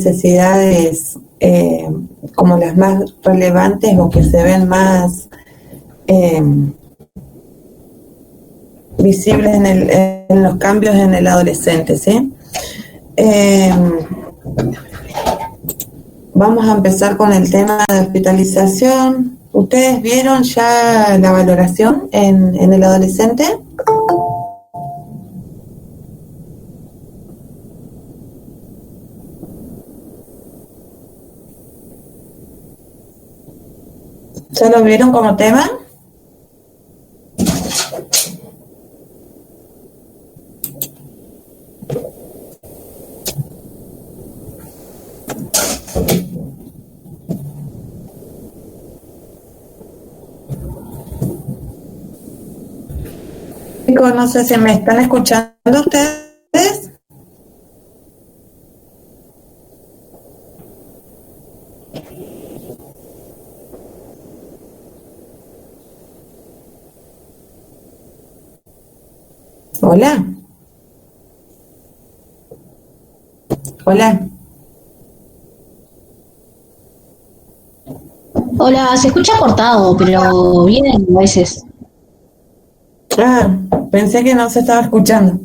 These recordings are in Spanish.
necesidades como las más relevantes o que se ven más visibles en los cambios en el adolescente, ¿sí? Vamos a empezar con el tema de hospitalización. ¿Ustedes vieron ya la valoración en el adolescente? ¿Ya lo vieron como tema? Chicos, no sé si me están escuchando ustedes. Hola. Hola. Hola, se escucha cortado, pero bien a veces. Ah, pensé que no se estaba escuchando.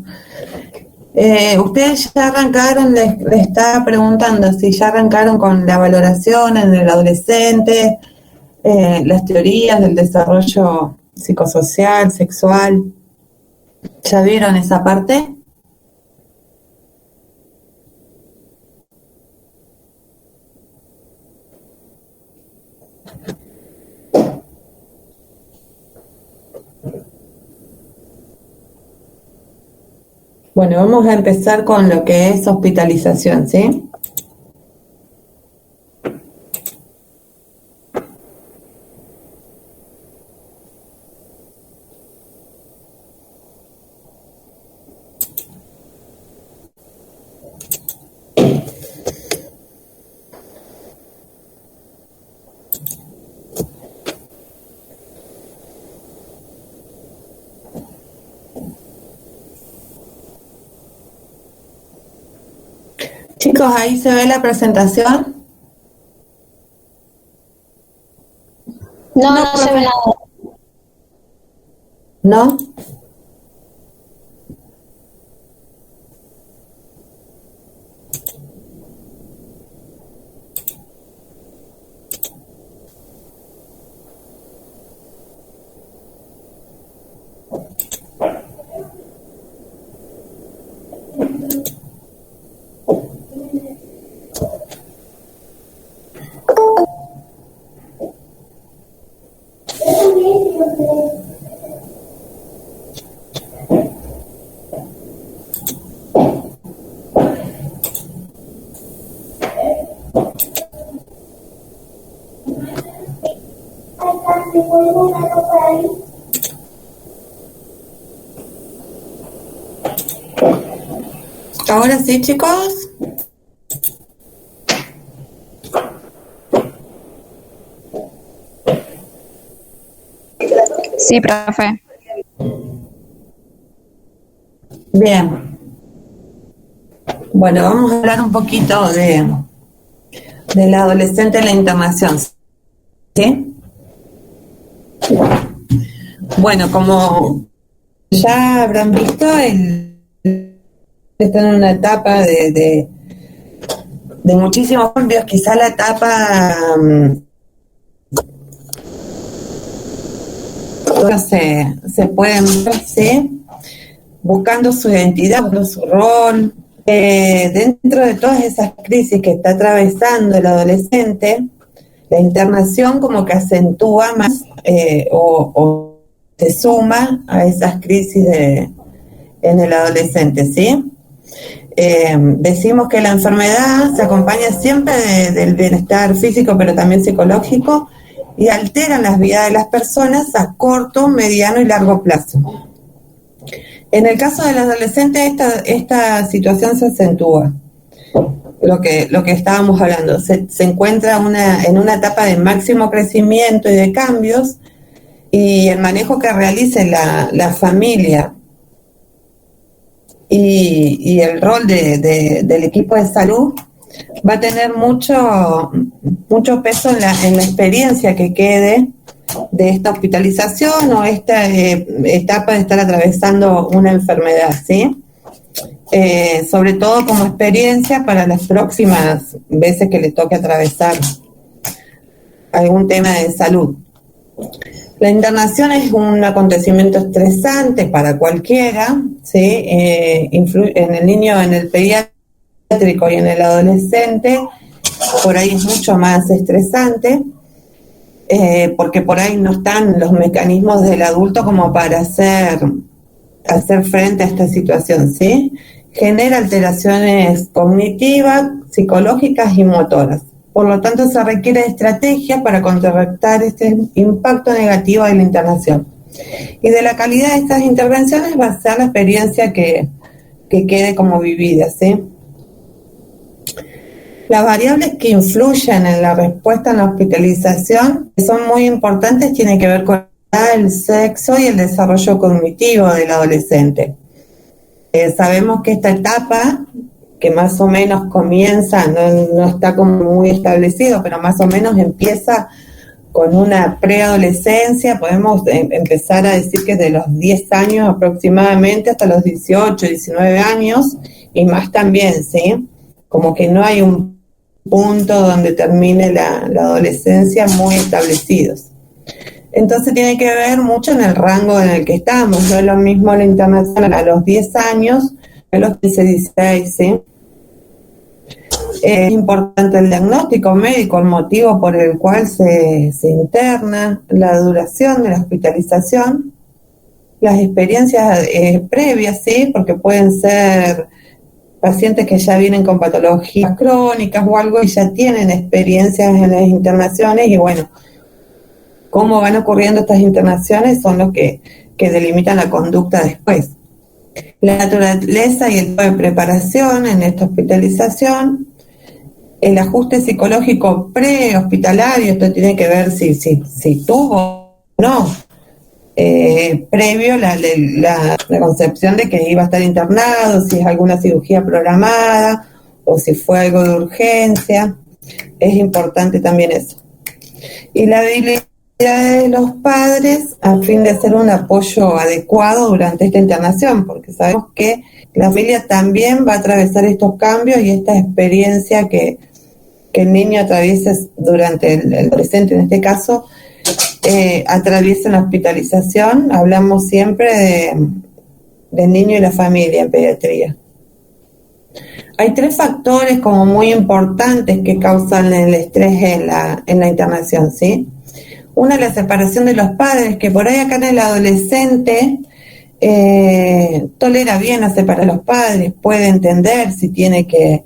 Ustedes ya arrancaron, les estaba preguntando si ya arrancaron con la valoración en el adolescente, las teorías del desarrollo psicosocial, sexual. ¿Ya vieron esa parte? Bueno, vamos a empezar con lo que es hospitalización, ¿sí? Chicos, ahí se ve la presentación. No se ve nada. ¿No? Ahora sí, chicos. Sí, profe. Bien. Bueno, vamos a hablar un poquito del adolescente en la internación, ¿sí? Bueno, como ya habrán visto, está en una etapa de muchísimos cambios, quizá la etapa se pueden ver, ¿sí? Buscando su identidad, buscando su rol. Dentro de todas esas crisis que está atravesando el adolescente, la internación como que acentúa más o se suma a esas crisis en el adolescente, ¿sí? Decimos que la enfermedad se acompaña siempre del bienestar físico, pero también psicológico, y alteran las vidas de las personas a corto, mediano y largo plazo. En el caso del adolescente, esta situación se acentúa. Lo que estábamos hablando, se encuentra en una etapa de máximo crecimiento y de cambios, y el manejo que realice la familia y el rol del equipo de salud va a tener mucho peso en la experiencia que quede de esta hospitalización o esta etapa de estar atravesando una enfermedad, ¿sí? Sobre todo como experiencia para las próximas veces que le toque atravesar algún tema de salud. La internación es un acontecimiento estresante para cualquiera, ¿sí? Influye en el niño, en el pediátrico y en el adolescente, por ahí es mucho más estresante, porque por ahí no están los mecanismos del adulto como para hacer frente a esta situación, ¿sí? Genera alteraciones cognitivas, psicológicas y motoras. Por lo tanto, se requiere estrategias para contrarrestar este impacto negativo de la internación. Y de la calidad de estas intervenciones va a ser la experiencia que quede como vivida, ¿sí? Las variables que influyen en la respuesta en la hospitalización, que son muy importantes, tienen que ver con el sexo y el desarrollo cognitivo del adolescente. Sabemos que esta etapa, que más o menos comienza, no está como muy establecido, pero más o menos empieza con una preadolescencia, podemos empezar a decir que de los 10 años aproximadamente hasta los 18, 19 años y más también, ¿sí? Como que no hay un punto donde termine la adolescencia muy establecidos. Entonces tiene que ver mucho en el rango en el que estamos. No es lo mismo la internación a los 10 años que a los 15, 16, ¿sí? Es importante el diagnóstico médico, el motivo por el cual se interna, la duración de la hospitalización, las experiencias previas, ¿sí? Porque pueden ser pacientes que ya vienen con patologías crónicas o algo y ya tienen experiencias en las internaciones y bueno, cómo van ocurriendo estas internaciones son los que delimitan la conducta después. La naturaleza y el tipo de preparación en esta hospitalización, el ajuste psicológico prehospitalario, esto tiene que ver si tuvo o no, previo la concepción de que iba a estar internado, si es alguna cirugía programada o si fue algo de urgencia, es importante también eso. Y la habilidad de los padres a fin de hacer un apoyo adecuado durante esta internación, porque sabemos que la familia también va a atravesar estos cambios y esta experiencia que el niño atraviesa durante el adolescente, en este caso, atraviesa la hospitalización. Hablamos siempre del niño y la familia en pediatría. Hay 3 factores como muy importantes que causan el estrés en la internación, ¿sí? Una es la separación de los padres, que por ahí acá en el adolescente tolera bien a separar a los padres, puede entender si tiene que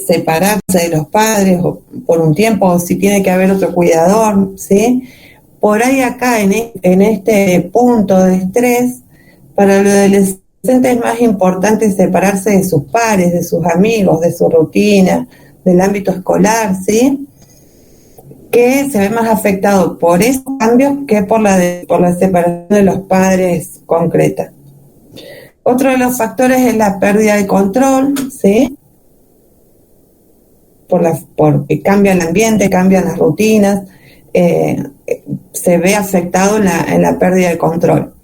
separarse de los padres o por un tiempo, o si tiene que haber otro cuidador, ¿sí? Por ahí acá en este punto de estrés, para los adolescentes es más importante separarse de sus pares, de sus amigos, de su rutina, del ámbito escolar, ¿sí? Que se ve más afectado por esos cambios que por la separación de los padres concreta. Otro de los factores es la pérdida de control, ¿sí? Porque cambia el ambiente, cambian las rutinas, se ve afectado en la pérdida de control.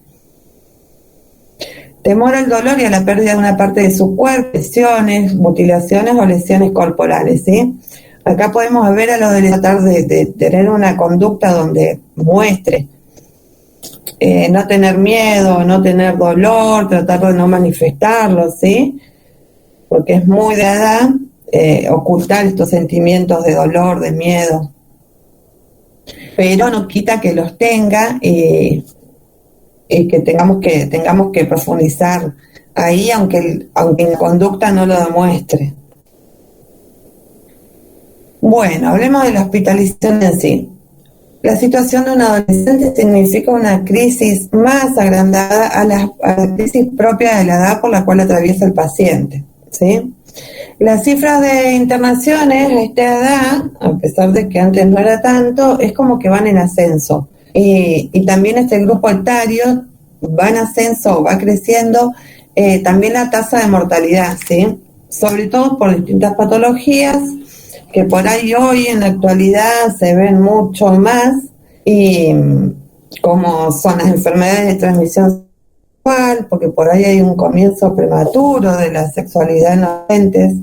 Temor al dolor y a la pérdida de una parte de su cuerpo, lesiones, mutilaciones o lesiones corporales, ¿sí? Acá podemos ver a los de tratar de tener una conducta donde muestre no tener miedo, no tener dolor, tratar de no manifestarlo, ¿sí? Porque es muy de edad ocultar estos sentimientos de dolor, de miedo. Pero no quita que los tenga y que tengamos que profundizar ahí, aunque la conducta no lo demuestre. Bueno, hablemos de la hospitalización en sí. La situación de un adolescente significa una crisis más agrandada a la crisis propia de la edad por la cual atraviesa el paciente, ¿sí? Las cifras de internaciones a esta edad, a pesar de que antes no era tanto, es como que van en ascenso. Y también este grupo etario va en ascenso, va creciendo, también la tasa de mortalidad, ¿sí? sobre todo por distintas patologías que por ahí hoy en la actualidad se ven mucho más, y como son las enfermedades de transmisión sexual, porque por ahí hay un comienzo prematuro de la sexualidad en los adolescentes,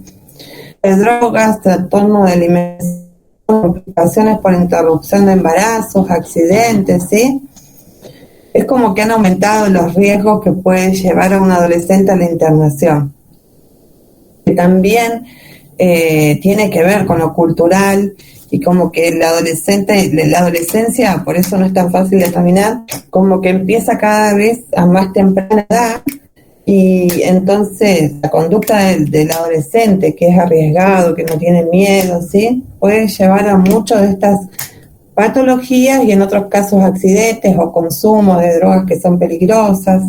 drogas, trastorno de alimentación, complicaciones por interrupción de embarazos, accidentes, ¿sí? Es como que han aumentado los riesgos que puede llevar a un adolescente a la internación. Que también tiene que ver con lo cultural, y como que la adolescencia, por eso no es tan fácil de determinar, como que empieza cada vez a más temprana edad, y entonces la conducta del adolescente, que es arriesgado, que no tiene miedo, ¿sí?, puede llevar a muchas de estas patologías, y en otros casos accidentes o consumo de drogas que son peligrosas.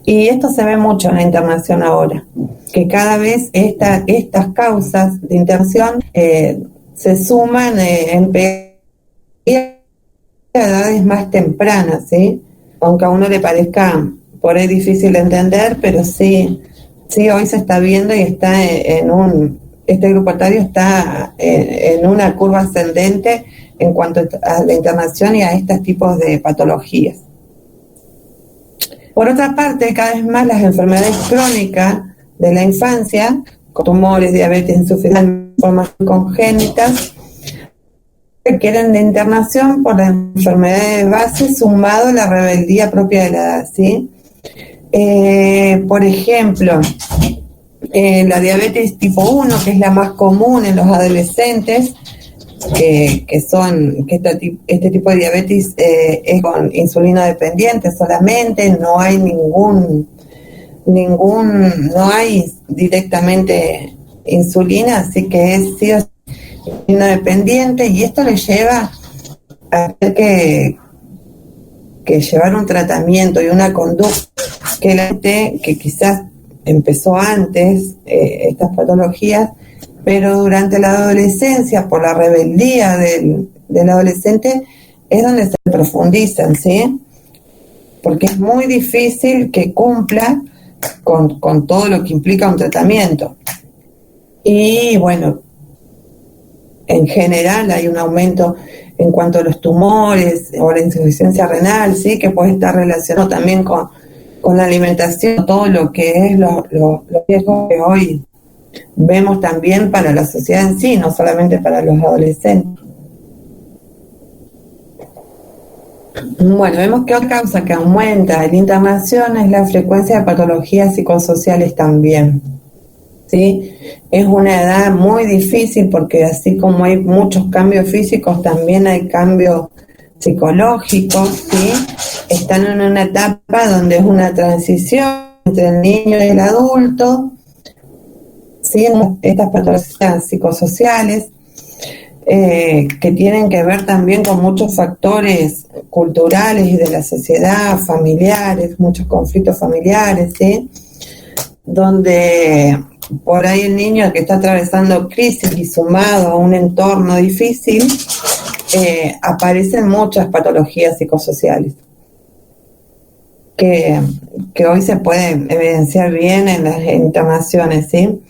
Y esto se ve mucho en la internación ahora, que cada vez estas causas de internación se suman en edades más tempranas, ¿sí? Aunque a uno le parezca por ahí difícil de entender, pero sí hoy se está viendo, y está este grupo etario está en una curva ascendente en cuanto a la internación y a estos tipos de patologías. Por otra parte, cada vez más las enfermedades crónicas de la infancia, con tumores, diabetes, insuficiencia, formas congénitas, requieren de internación por la enfermedad de base sumado a la rebeldía propia de la edad, ¿sí? Por ejemplo, la diabetes tipo 1, que es la más común en los adolescentes, que este tipo de diabetes es con insulina dependiente solamente, no hay no hay directamente insulina, así que es sí o sí insulina dependiente, y esto le lleva a tener que llevar un tratamiento y una conducta que quizás empezó antes, estas patologías, pero durante la adolescencia, por la rebeldía del adolescente, es donde se profundizan, ¿sí? Porque es muy difícil que cumpla con todo lo que implica un tratamiento. Y bueno, en general hay un aumento en cuanto a los tumores o la insuficiencia renal, ¿sí? Que puede estar relacionado también con la alimentación, todo lo que es los riesgos que hoy vemos también para la sociedad en sí, no solamente para los adolescentes. Bueno, vemos que otra causa que aumenta en la internación es la frecuencia de patologías psicosociales también, ¿sí? Es una edad muy difícil porque así como hay muchos cambios físicos, también hay cambios psicológicos, ¿sí? Están en una etapa donde es una transición entre el niño y el adulto, ¿sí? Estas patologías psicosociales que tienen que ver también con muchos factores culturales y de la sociedad, familiares, muchos conflictos familiares, ¿sí? Donde por ahí el niño que está atravesando crisis y sumado a un entorno difícil, aparecen muchas patologías psicosociales que hoy se pueden evidenciar bien en las internaciones, ¿sí?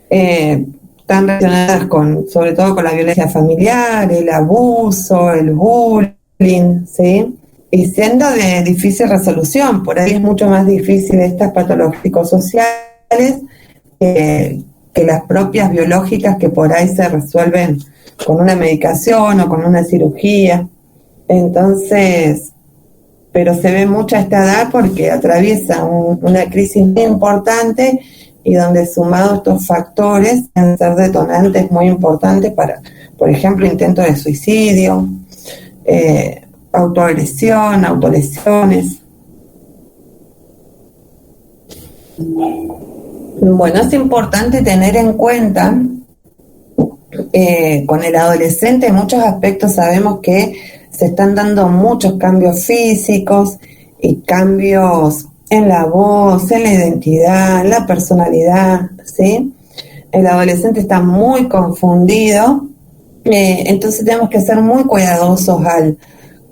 Están relacionadas sobre todo con la violencia familiar, el abuso, el bullying, ¿sí? Y siendo de difícil resolución, por ahí es mucho más difícil estas patologías psicosociales que las propias biológicas, que por ahí se resuelven con una medicación o con una cirugía. Entonces, pero se ve mucho a esta edad porque atraviesa una crisis muy importante, y donde sumados estos factores pueden ser detonantes muy importantes para, por ejemplo, intentos de suicidio, autoagresión, autolesiones. Bueno, es importante tener en cuenta con el adolescente en muchos aspectos sabemos que se están dando muchos cambios físicos y cambios en la voz, en la identidad, en la personalidad, ¿sí? El adolescente está muy confundido, entonces tenemos que ser muy cuidadosos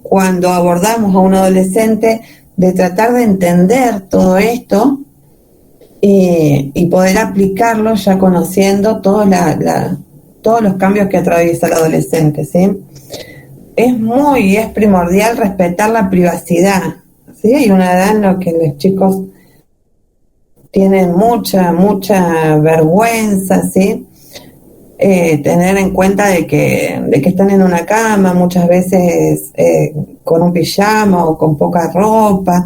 cuando abordamos a un adolescente, de tratar de entender todo esto y poder aplicarlo ya conociendo todos los cambios que atraviesa el adolescente, ¿sí? Es primordial respetar la privacidad, ¿sí? Hay una edad en la que los chicos tienen mucha vergüenza, ¿sí? Tener en cuenta de que están en una cama, muchas veces con un pijama o con poca ropa,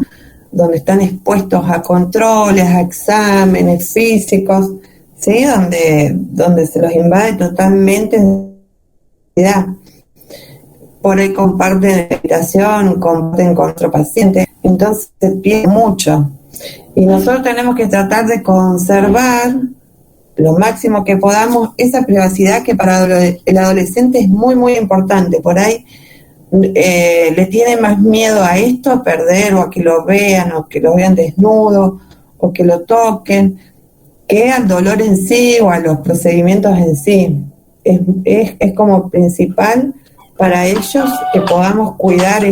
donde están expuestos a controles, a exámenes físicos, ¿sí? Donde se los invade totalmente la ansiedad. Por ahí comparten habitación, comparten con otro paciente, entonces se pierde mucho. Y nosotros tenemos que tratar de conservar lo máximo que podamos esa privacidad que para el adolescente es muy importante. Por ahí le tiene más miedo a esto, a perder o a que lo vean o que lo vean desnudo o que lo toquen, que al dolor en sí o a los procedimientos en sí. Es como principal para ellos que podamos cuidar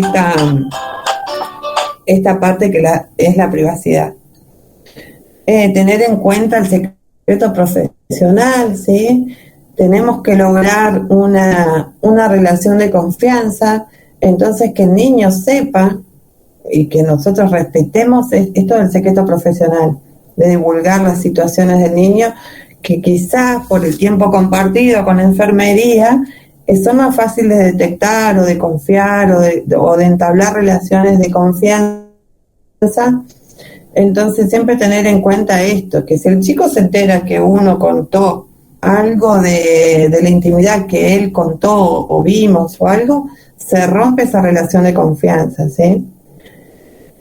esta parte que es la privacidad. Tener en cuenta el secreto profesional, ¿sí? Tenemos que lograr una relación de confianza, entonces que el niño sepa y que nosotros respetemos esto del secreto profesional, de divulgar las situaciones del niño, que quizás por el tiempo compartido con la enfermería son más fáciles de detectar o de confiar o de entablar relaciones de confianza. Entonces siempre tener en cuenta esto, que si el chico se entera que uno contó algo de la intimidad que él contó o vimos o algo, se rompe esa relación de confianza, ¿sí?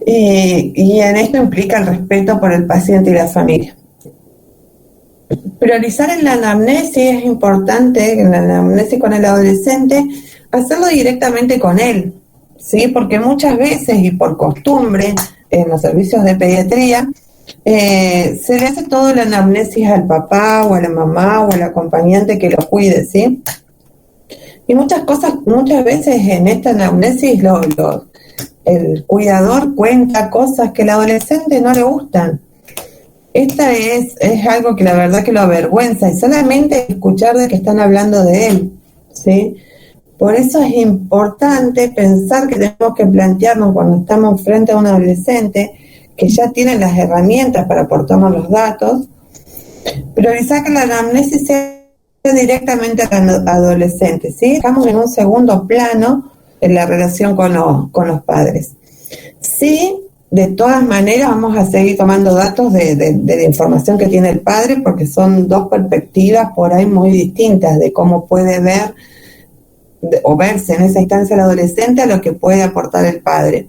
Y en esto implica el respeto por el paciente y la familia. Priorizar en la anamnesis es importante, en la anamnesis con el adolescente, hacerlo directamente con él, ¿sí? Porque muchas veces y por costumbre en los servicios de pediatría se le hace todo la anamnesis al papá o a la mamá o al acompañante que lo cuide, ¿sí? Y muchas veces en esta anamnesis el cuidador cuenta cosas que al adolescente no le gustan. Esta es algo que la verdad que lo avergüenza, y solamente escuchar de que están hablando de él, ¿sí? Por eso es importante pensar que tenemos que plantearnos cuando estamos frente a un adolescente que ya tiene las herramientas para aportarnos los datos, priorizar que la anamnesis sea directamente al adolescente, ¿sí? Estamos en un segundo plano en la relación con los padres. Sí, de todas maneras vamos a seguir tomando datos de la información que tiene el padre, porque son dos perspectivas por ahí muy distintas de cómo puede ver o verse en esa instancia el adolescente a lo que puede aportar el padre.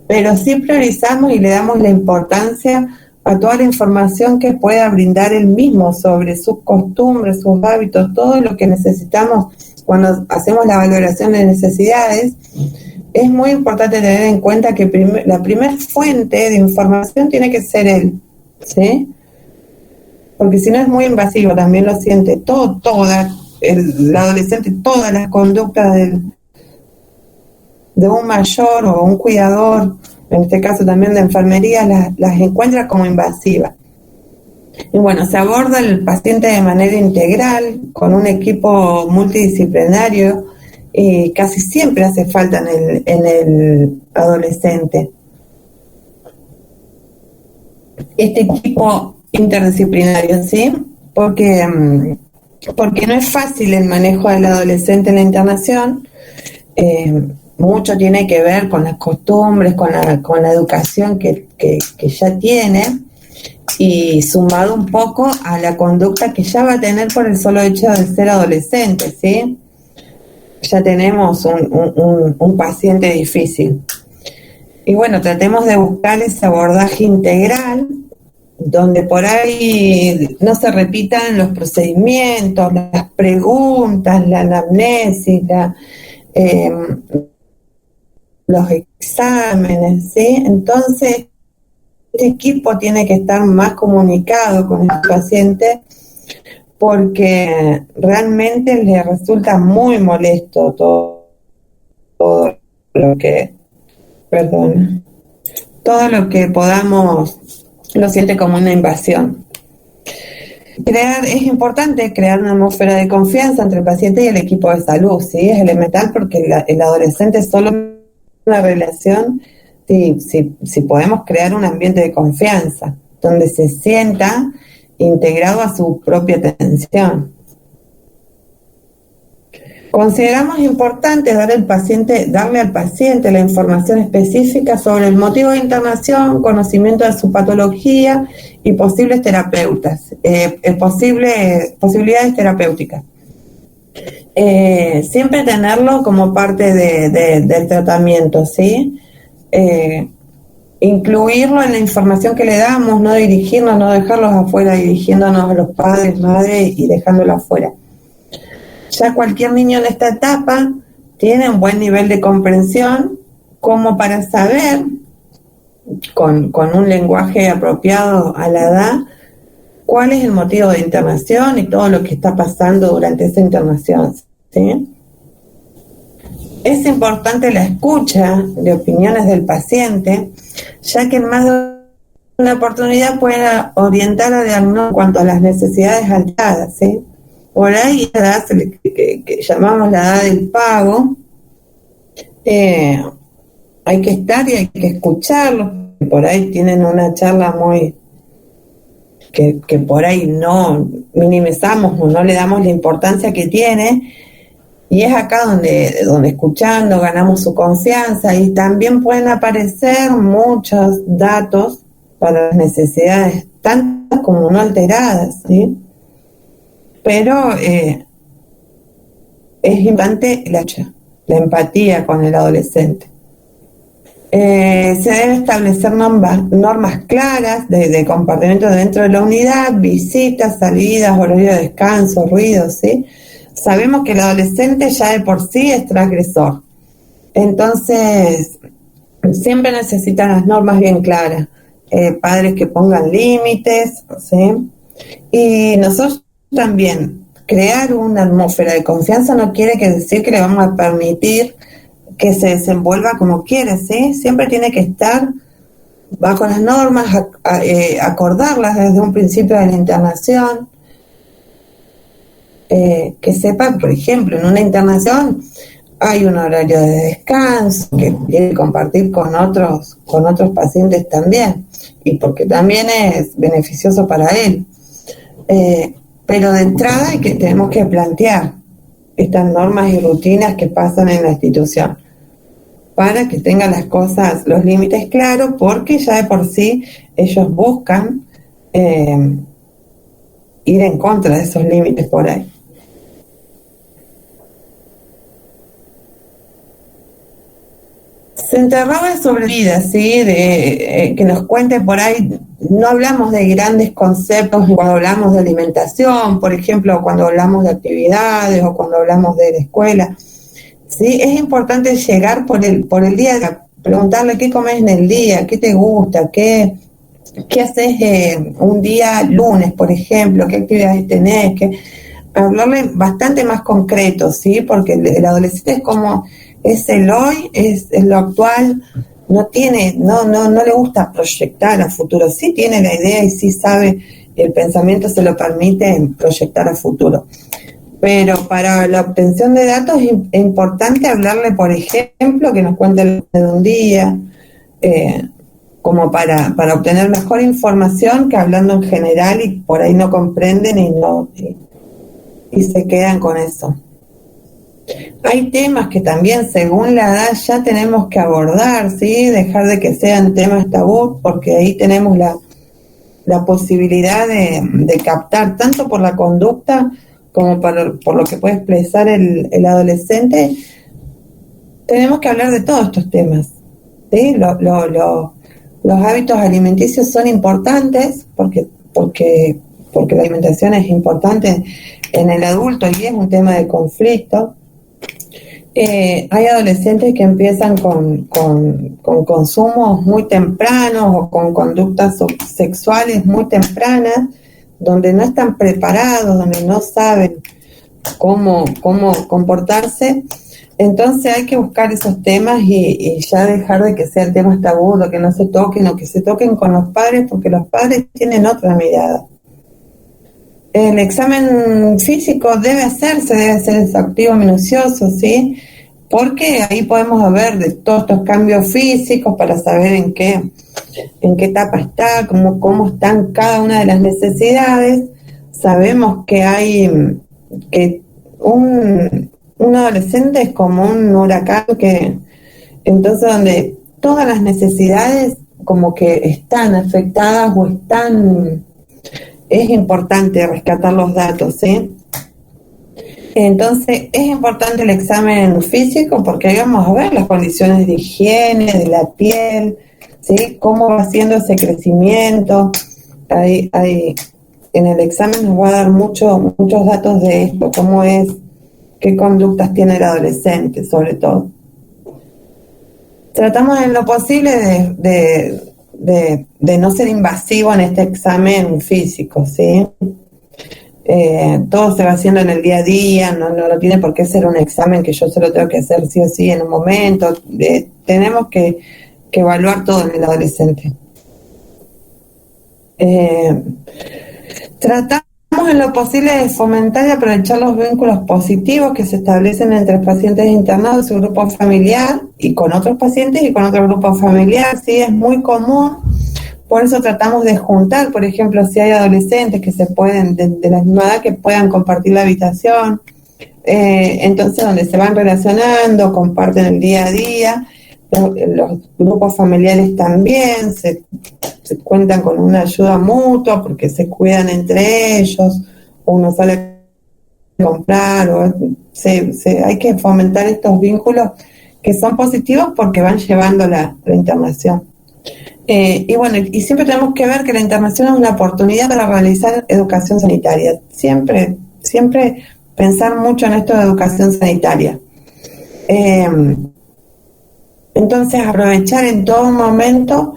Pero sí priorizamos y le damos la importancia a toda la información que pueda brindar él mismo sobre sus costumbres, sus hábitos, todo lo que necesitamos cuando hacemos la valoración de necesidades. Es muy importante tener en cuenta que la primera fuente de información tiene que ser él, ¿sí? Porque si no es muy invasivo, también lo siente el adolescente, todas las conductas de un mayor o un cuidador, en este caso también de enfermería, las encuentra como invasivas. Y bueno, se aborda el paciente de manera integral, con un equipo multidisciplinario, y casi siempre hace falta en el adolescente. Este equipo interdisciplinario, ¿sí? Porque no es fácil el manejo del adolescente en la internación. Mucho tiene que ver con las costumbres, con la educación que ya tiene, y sumado un poco a la conducta que ya va a tener por el solo hecho de ser adolescente, ¿sí? Ya tenemos un paciente difícil. Y bueno, tratemos de buscar ese abordaje integral, donde por ahí no se repitan los procedimientos, las preguntas, la anamnesis, los exámenes, ¿sí? Entonces, este equipo tiene que estar más comunicado con el paciente, porque realmente le resulta muy molesto todo lo que, todo lo que podamos lo siente como una invasión. Es importante crear una atmósfera de confianza entre el paciente y el equipo de salud, ¿sí? Es elemental porque el adolescente es solo una relación si podemos crear un ambiente de confianza, donde se sienta integrado a su propia atención. Consideramos importante darle al paciente la información específica sobre el motivo de internación, conocimiento de su patología y posibles posibilidades terapéuticas. Siempre tenerlo como parte del tratamiento, ¿sí? Incluirlo en la información que le damos, no dirigirnos, no dejarlos afuera, dirigiéndonos a los padres, madres y dejándolos afuera. Ya cualquier niño en esta etapa tiene un buen nivel de comprensión como para saber, con un lenguaje apropiado a la edad, cuál es el motivo de internación y todo lo que está pasando durante esa internación, ¿sí? Es importante la escucha de opiniones del paciente, ya que en más de una oportunidad puede orientar a diagnóstico en cuanto a las necesidades alteradas, ¿sí? Por ahí la edad que llamamos la edad del pago, hay que estar y hay que escucharlos. Por ahí tienen una charla que por ahí no minimizamos o no le damos la importancia que tiene, y es acá donde escuchando ganamos su confianza, y también pueden aparecer muchos datos para las necesidades, tantas como no alteradas, ¿sí? Pero es importante la empatía con el adolescente. Se deben establecer normas claras de comportamiento dentro de la unidad, visitas, salidas, horario de descanso, ruidos, ¿sí? Sabemos que el adolescente ya de por sí es transgresor. Entonces, siempre necesitan las normas bien claras. Padres que pongan límites, ¿sí? Y nosotros también, crear una atmósfera de confianza no quiere decir que le vamos a permitir que se desenvuelva como quiere, ¿sí? Siempre tiene que estar bajo las normas, acordarlas desde un principio de la internación, que sepa, por ejemplo, en una internación hay un horario de descanso que tiene que compartir con otros pacientes también, y porque también es beneficioso para él. Pero de entrada tenemos que plantear estas normas y rutinas que pasan en la institución para que tengan las cosas, los límites claros, porque ya de por sí ellos buscan ir en contra de esos límites por ahí. Se interroga sobre vida, ¿sí? Que nos cuente por ahí. No hablamos de grandes conceptos cuando hablamos de alimentación, por ejemplo, cuando hablamos de actividades o cuando hablamos de la escuela. ¿Sí? Es importante llegar por el día, preguntarle qué comes en el día, qué te gusta, qué haces un día lunes, por ejemplo, qué actividades tenés, hablarle bastante más concreto, ¿sí? Porque el adolescente es como, es el hoy, es lo actual, no le gusta proyectar a futuro, sí tiene la idea y sí sabe, el pensamiento se lo permite proyectar a futuro. Pero para la obtención de datos es importante hablarle, por ejemplo, que nos cuente de un día, como para obtener mejor información que hablando en general, y por ahí no comprenden y se quedan con eso. Hay temas que también según la edad ya tenemos que abordar, ¿sí? Dejar de que sean temas tabú, porque ahí tenemos la posibilidad de captar tanto por la conducta como por lo que puede expresar el adolescente. Tenemos que hablar de todos estos temas, ¿sí? Los hábitos alimenticios son importantes porque la alimentación es importante en el adulto y es un tema de conflicto. Hay adolescentes que empiezan con consumos muy tempranos o con conductas sexuales muy tempranas, donde no están preparados, donde no saben cómo comportarse. Entonces hay que buscar esos temas y ya dejar de que sean temas tabú, o que no se toquen, o que se toquen con los padres, porque los padres tienen otra mirada. El examen físico debe ser exhaustivo, minucioso, ¿sí? Porque ahí podemos ver de todos estos cambios físicos para saber en qué etapa está, cómo están cada una de las necesidades. Sabemos que hay que un adolescente es como un huracán, que entonces donde todas las necesidades como que están afectadas o están, es importante rescatar los datos, ¿sí? Entonces es importante el examen físico porque ahí vamos a ver las condiciones de higiene de la piel, ¿sí? Cómo va haciendo ese crecimiento. Ahí en el examen nos va a dar muchos datos de esto, cómo es, qué conductas tiene el adolescente, sobre todo. Tratamos en lo posible de no ser invasivo en este examen físico, ¿sí? Todo se va haciendo en el día a día, no tiene por qué ser un examen que yo solo tengo que hacer sí o sí en un momento. Tenemos que evaluar todo en el adolescente. Tratamos en lo posible de fomentar y aprovechar los vínculos positivos que se establecen entre pacientes internados y su grupo familiar y con otros pacientes y con otro grupo familiar, sí, es muy común. Por eso tratamos de juntar, por ejemplo, si hay adolescentes que se pueden, de la misma edad, que puedan compartir la habitación, entonces donde se van relacionando, comparten el día a día, los grupos familiares también se cuentan con una ayuda mutua porque se cuidan entre ellos, uno sale a comprar, hay que fomentar estos vínculos que son positivos porque van llevando la internación. Y bueno, y siempre tenemos que ver que la internación es una oportunidad para realizar educación sanitaria. Siempre pensar mucho en esto de educación sanitaria. Entonces, aprovechar en todo momento,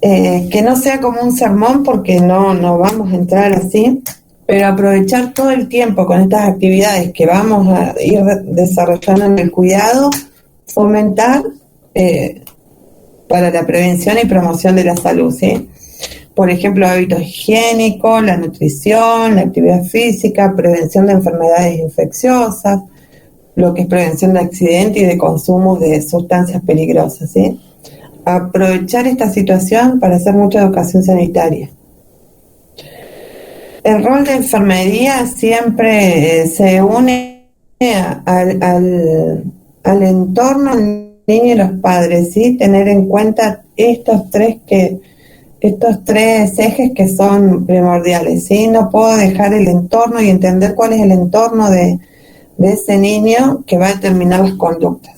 que no sea como un sermón, porque no vamos a entrar así, pero aprovechar todo el tiempo con estas actividades que vamos a ir desarrollando en el cuidado, fomentar para la prevención y promoción de la salud, ¿sí? Por ejemplo, hábitos higiénicos, la nutrición, la actividad física, prevención de enfermedades infecciosas, lo que es prevención de accidentes y de consumo de sustancias peligrosas, ¿sí? Aprovechar esta situación para hacer mucha educación sanitaria. El rol de enfermería siempre se une al entorno, al niño y los padres, ¿sí? Tener en cuenta estos tres ejes que son primordiales, ¿sí? No puedo dejar el entorno y entender cuál es el entorno de ese niño que va a determinar las conductas.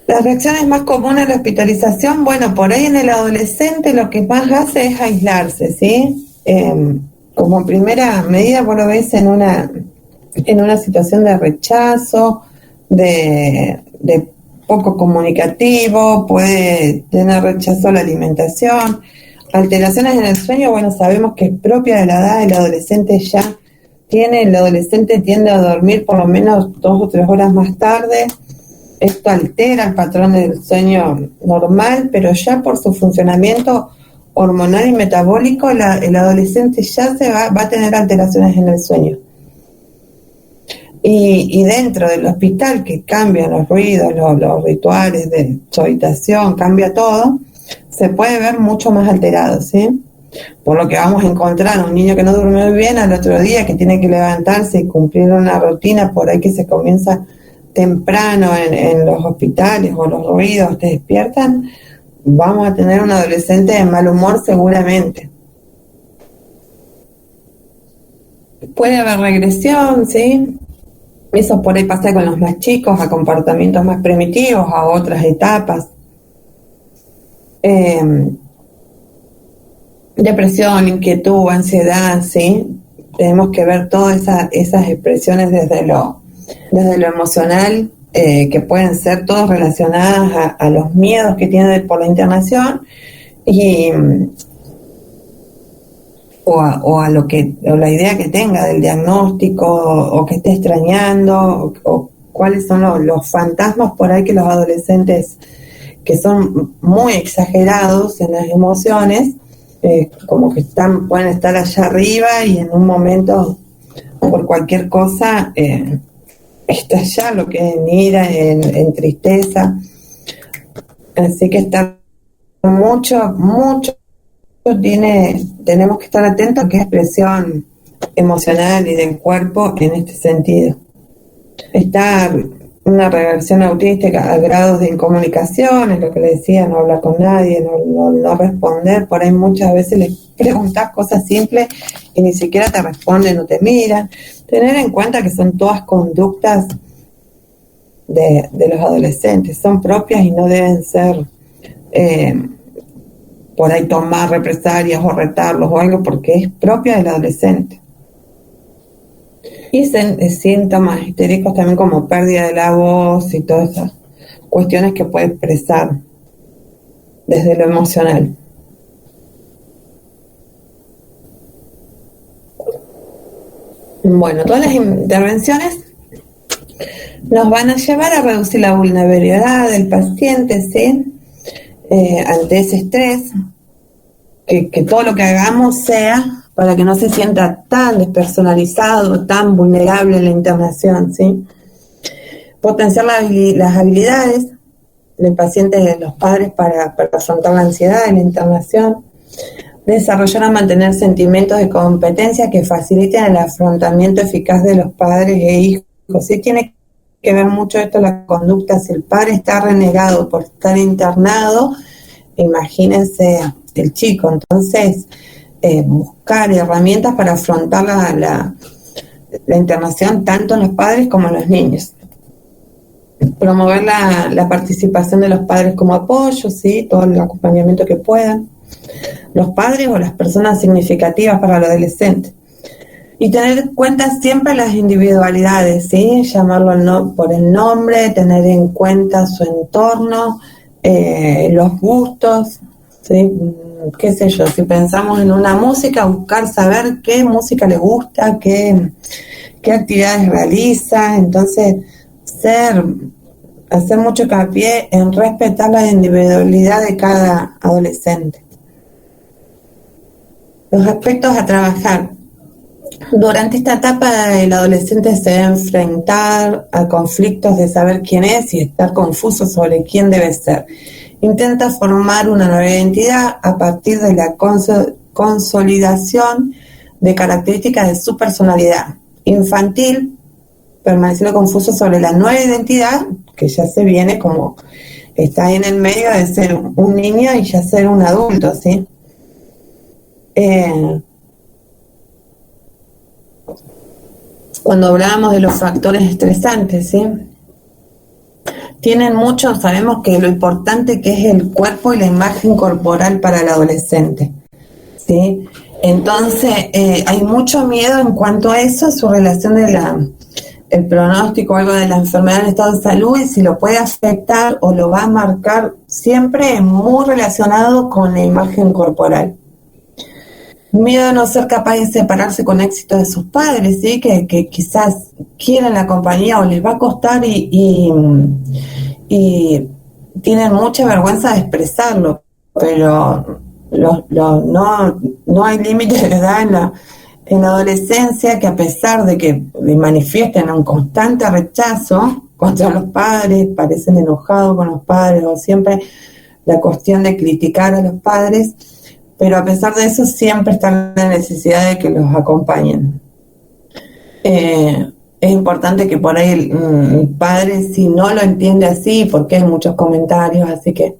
Las reacciones más comunes a la hospitalización, bueno, por ahí en el adolescente lo que más hace es aislarse, ¿sí? Como primera medida, vos lo ves en una situación de rechazo, de poco comunicativo, puede tener rechazo a la alimentación, alteraciones en el sueño, bueno, sabemos que es propia de la edad, el adolescente tiende a dormir por lo menos 2 o 3 horas más tarde. Esto altera el patrón del sueño normal, pero ya por su funcionamiento hormonal y metabólico, el adolescente ya va a tener alteraciones en el sueño. Y dentro del hospital, que cambian los ruidos, los rituales de su habitación, cambia todo, se puede ver mucho más alterado, ¿sí? Por lo que vamos a encontrar un niño que no durmió bien al otro día, que tiene que levantarse y cumplir una rutina por ahí que se comienza temprano en los hospitales, o los ruidos te despiertan, vamos a tener un adolescente de mal humor seguramente. Puede haber regresión, ¿sí? Eso por ahí pasa con los más chicos, a comportamientos más primitivos, a otras etapas. Depresión, inquietud, ansiedad, ¿sí? Tenemos que ver todas esas expresiones desde lo emocional, que pueden ser todas relacionadas a los miedos que tiene por la internación, y o a lo que, o la idea que tenga del diagnóstico, o que esté extrañando, o cuáles son los fantasmas por ahí que los adolescentes, que son muy exagerados en las emociones, como que pueden estar allá arriba y en un momento, por cualquier cosa, estallar lo que es en ira, en tristeza. Así que estar mucho tenemos que estar atentos a qué expresión emocional y del cuerpo en este sentido. Está una reversión autística a grados de incomunicación, es lo que le decía, no hablar con nadie, no responder. Por ahí muchas veces les preguntas cosas simples y ni siquiera te responden o te miran. Tener en cuenta que son todas conductas de los adolescentes, son propias y no deben ser por ahí tomar represalias o retarlos o algo, porque es propia del adolescente. Y síntomas histéricos también, como pérdida de la voz y todas esas cuestiones que puede expresar desde lo emocional. Bueno, todas las intervenciones nos van a llevar a reducir la vulnerabilidad del paciente, ¿sí? Ante ese estrés, que todo lo que hagamos sea para que no se sienta tan despersonalizado, tan vulnerable en la internación, ¿sí? Potenciar las habilidades del paciente y de los padres para afrontar la ansiedad en la internación. Desarrollar o mantener sentimientos de competencia que faciliten el afrontamiento eficaz de los padres e hijos. Sí, tiene que ver mucho esto la conducta. Si el padre está renegado por estar internado, imagínense el chico. Entonces, buscar herramientas para afrontar la internación tanto en los padres como en los niños. Promover la participación de los padres como apoyo, ¿sí? Todo el acompañamiento que puedan. Los padres o las personas significativas para el adolescente. Y tener en cuenta siempre las individualidades, ¿sí? Llamarlo por el nombre, tener en cuenta su entorno, los gustos, ¿sí? Qué sé yo, si pensamos en una música, buscar saber qué música le gusta, qué actividades realiza. Entonces, hacer mucho hincapié en respetar la individualidad de cada adolescente. Los aspectos a trabajar. Durante esta etapa el adolescente se debe enfrentar a conflictos de saber quién es y estar confuso sobre quién debe ser. Intenta formar una nueva identidad a partir de la consolidación de características de su personalidad. Infantil, permaneciendo confuso sobre la nueva identidad, que ya se viene como, está ahí en el medio de ser un niño y ya ser un adulto, ¿sí? Cuando hablábamos de los factores estresantes, ¿sí? Tienen mucho, sabemos que lo importante que es el cuerpo y la imagen corporal para el adolescente, ¿sí? Entonces, hay mucho miedo en cuanto a eso, su relación el pronóstico o algo de la enfermedad en estado de salud, y si lo puede afectar o lo va a marcar, siempre muy relacionado con la imagen corporal. Miedo a no ser capaz de separarse con éxito de sus padres, ¿sí? Que quizás quieren la compañía o les va a costar y tienen mucha vergüenza de expresarlo, pero no hay límite de edad en la adolescencia, que a pesar de que manifiesten un constante rechazo contra los padres, parecen enojados con los padres, o siempre la cuestión de criticar a los padres, pero a pesar de eso siempre están en la necesidad de que los acompañen. Es importante que por ahí el padre, si no lo entiende así, porque hay muchos comentarios, así que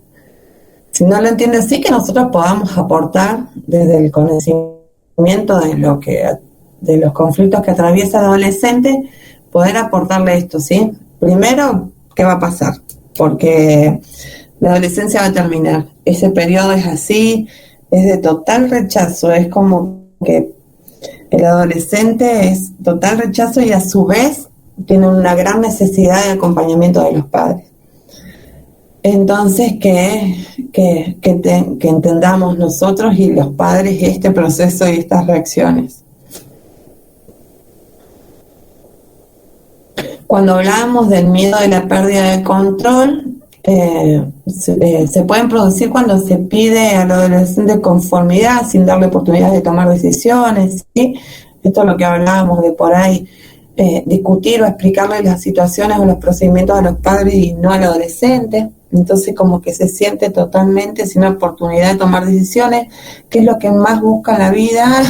si no lo entiende así, que nosotros podamos aportar desde el conocimiento de los conflictos que atraviesa el adolescente, poder aportarle esto, ¿sí? Primero, ¿qué va a pasar? Porque la adolescencia va a terminar. Ese periodo es así, es de total rechazo, es como que el adolescente es total rechazo y a su vez tiene una gran necesidad de acompañamiento de los padres. Entonces, que que entendamos nosotros y los padres este proceso y estas reacciones. Cuando hablamos del miedo de la pérdida de control, se pueden producir cuando se pide al adolescente conformidad sin darle oportunidad de tomar decisiones, ¿sí? Esto es lo que hablábamos de por ahí, discutir o explicarle las situaciones o los procedimientos a los padres y no al adolescente. Entonces como que se siente totalmente sin oportunidad de tomar decisiones, que es lo que más busca en la vida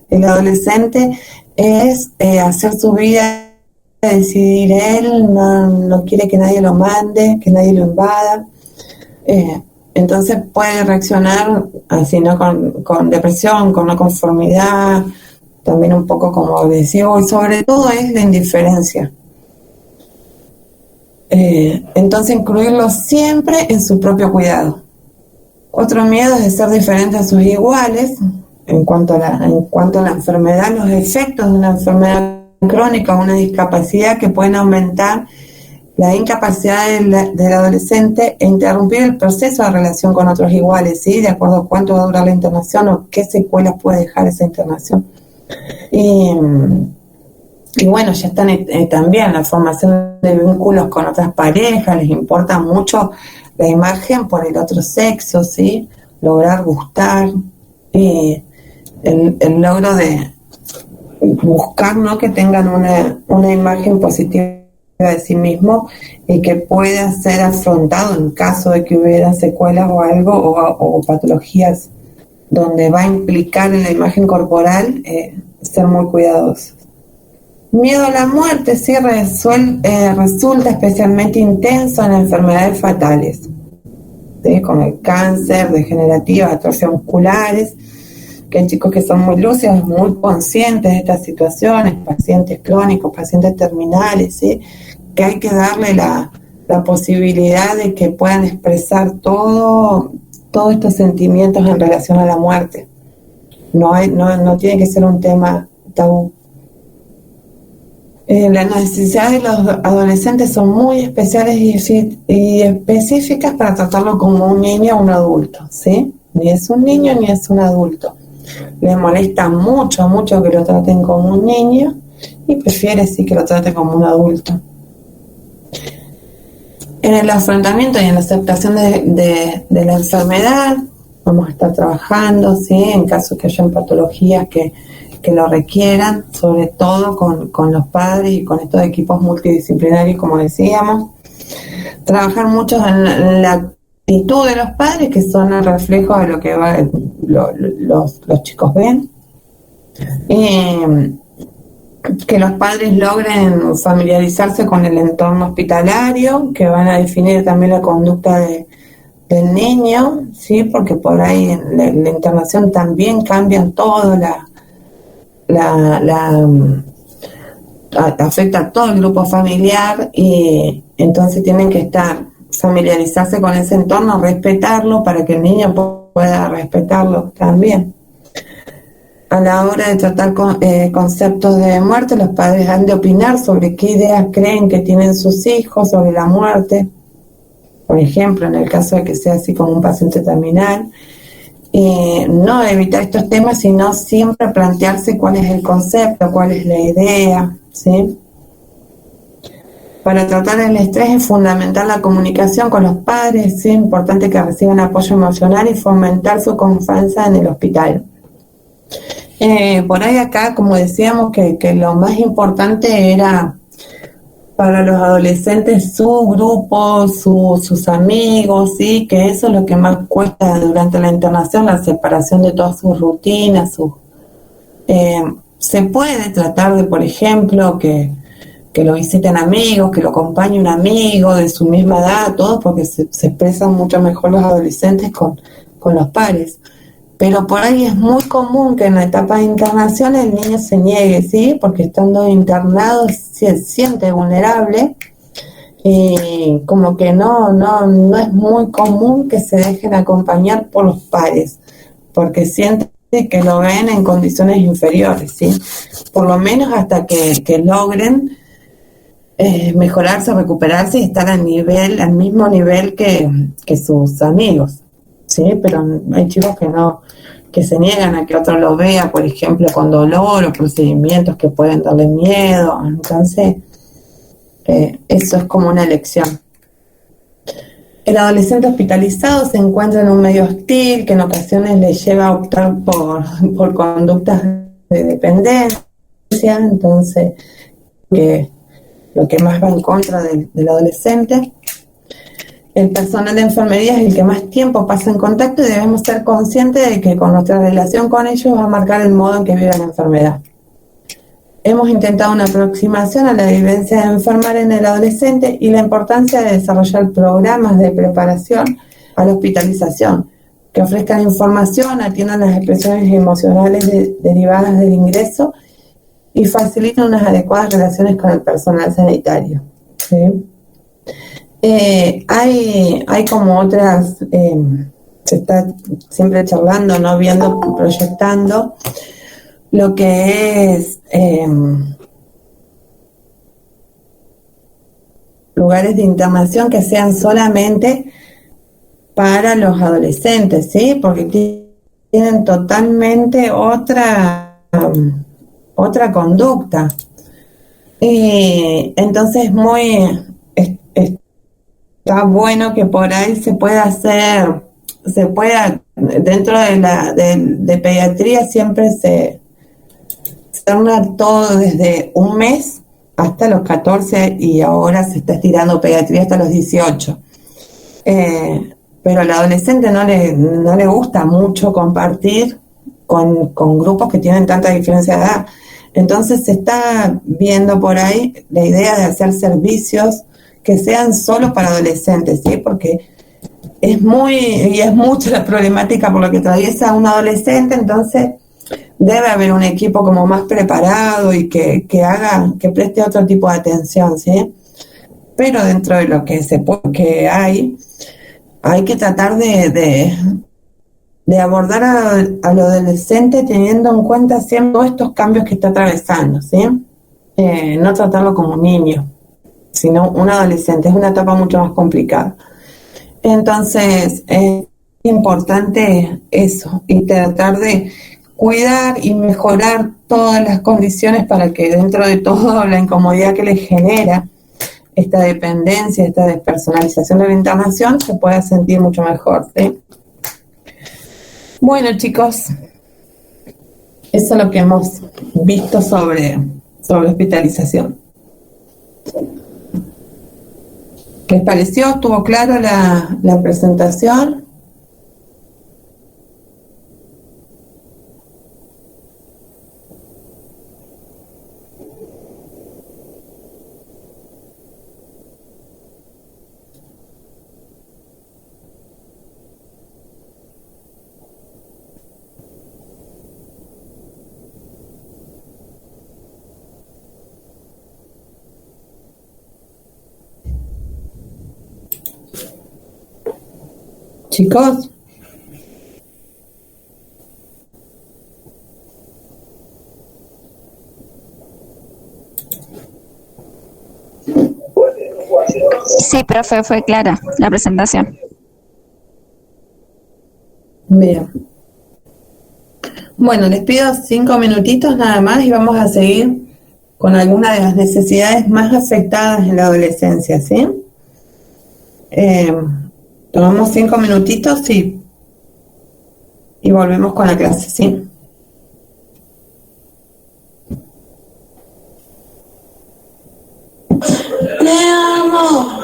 el adolescente, es hacer su vida, decidir él, no quiere que nadie lo mande, que nadie lo invada. Entonces puede reaccionar así, ¿no? Con depresión, con no conformidad, también un poco como agresivo, y sobre todo es la indiferencia. Entonces incluirlo siempre en su propio cuidado. Otro miedo es de ser diferente a sus iguales en cuanto a la enfermedad, los efectos de una enfermedad crónica o una discapacidad que pueden aumentar la incapacidad del adolescente e interrumpir el proceso de relación con otros iguales, ¿sí? De acuerdo a cuánto va a durar la internación o qué secuelas puede dejar esa internación. Y bueno, ya están también la formación de vínculos con otras parejas, les importa mucho la imagen por el otro sexo, ¿sí? Lograr gustar, el logro de buscar, ¿no? Que tengan una imagen positiva de sí mismo y que pueda ser afrontado en caso de que hubiera secuelas o algo o patologías donde va a implicar en la imagen corporal, ser muy cuidadosos. Miedo a la muerte sí resulta especialmente intenso en enfermedades fatales, ¿sí? Como el cáncer, degenerativas, atrofias musculares, que hay chicos que son muy lúcidos, muy conscientes de estas situaciones, pacientes crónicos, pacientes terminales, ¿sí? Que hay que darle la posibilidad de que puedan expresar todos estos sentimientos en relación a la muerte. No tiene que ser un tema tabú. Las necesidades de los adolescentes son muy especiales y específicas para tratarlo como un niño o un adulto, ¿sí? Ni es un niño ni es un adulto. Les molesta mucho que lo traten como un niño y prefiere sí que lo traten como un adulto. En el afrontamiento y en la aceptación de la enfermedad vamos a estar trabajando, ¿sí? En caso que hayan patologías que lo requieran, sobre todo con los padres y con estos equipos multidisciplinarios, como decíamos. Trabajar mucho en la actitud de los padres, que son el reflejo de lo que los chicos ven. Que los padres logren familiarizarse con el entorno hospitalario, que van a definir también la conducta del niño, ¿sí? Porque por ahí en la internación también cambian todo, afecta a todo el grupo familiar, y entonces tienen que familiarizarse con ese entorno, respetarlo para que el niño pueda respetarlo también. A la hora de tratar conceptos de muerte, los padres han de opinar sobre qué ideas creen que tienen sus hijos sobre la muerte. Por ejemplo, en el caso de que sea así como un paciente terminal, no evitar estos temas, sino siempre plantearse cuál es el concepto, cuál es la idea, ¿sí? Para tratar el estrés es fundamental la comunicación con los padres, ¿sí? Es importante que reciban apoyo emocional y fomentar su confianza en el hospital. Por ahí acá, como decíamos, que lo más importante era para los adolescentes su grupo, sus amigos, ¿sí? Que eso es lo que más cuesta durante la internación, la separación de todas sus rutinas. Se puede tratar de, por ejemplo, que lo visiten amigos, que lo acompañe un amigo de su misma edad, todo, porque se expresan mucho mejor los adolescentes con los pares. Pero por ahí es muy común que en la etapa de internación el niño se niegue, ¿sí? Porque estando internado se siente vulnerable y como que no es muy común que se dejen acompañar por los pares, porque siente que lo ven en condiciones inferiores, ¿sí? Por lo menos hasta que logren mejorarse, recuperarse y estar al mismo nivel que sus amigos. ¿sí? Pero hay chicos que no, que se niegan a que otro lo vea, por ejemplo, con dolor o procedimientos que pueden darle miedo. Entonces, eso es como una elección. El adolescente hospitalizado se encuentra en un medio hostil que en ocasiones le lleva a optar por conductas de dependencia, entonces que lo que más va en contra del adolescente. El personal de enfermería es el que más tiempo pasa en contacto y debemos ser conscientes de que con nuestra relación con ellos va a marcar el modo en que vive la enfermedad. Hemos intentado una aproximación a la vivencia de enfermar en el adolescente y la importancia de desarrollar programas de preparación a la hospitalización, que ofrezcan información, atiendan las expresiones emocionales derivadas del ingreso y faciliten unas adecuadas relaciones con el personal sanitario. ¿Sí? Hay como otras, se está siempre charlando, ¿no? Viendo, proyectando lo que es lugares de internación que sean solamente para los adolescentes, ¿sí? Porque tienen totalmente otra conducta. Y entonces está bueno que por ahí dentro de pediatría siempre se torna todo desde un mes hasta los 14 y ahora se está estirando pediatría hasta los 18. Pero al adolescente no le gusta mucho compartir con grupos que tienen tanta diferencia de edad. Entonces se está viendo por ahí la idea de hacer servicios que sean solo para adolescentes, ¿sí? Porque es mucha la problemática por la que atraviesa un adolescente, entonces debe haber un equipo como más preparado y que preste otro tipo de atención, ¿sí? Pero dentro de lo que hay que tratar de abordar al adolescente teniendo en cuenta siempre todos estos cambios que está atravesando, ¿sí? No tratarlo como un niño, sino un adolescente, es una etapa mucho más complicada. Entonces, es importante eso, y tratar de cuidar y mejorar todas las condiciones para que dentro de todo la incomodidad que les genera esta dependencia, esta despersonalización de la internación, se pueda sentir mucho mejor, ¿sí? Bueno, chicos, eso es lo que hemos visto sobre hospitalización. ¿Qué les pareció? ¿Estuvo claro la presentación? Chicos, Sí, profe, fue clara la presentación. bien. Bueno, les pido 5 minutitos nada más y vamos a seguir con algunas de las necesidades más afectadas en la adolescencia, ¿sí? Tomamos 5 minutitos y volvemos con la clase, ¿sí? ¡Le amo!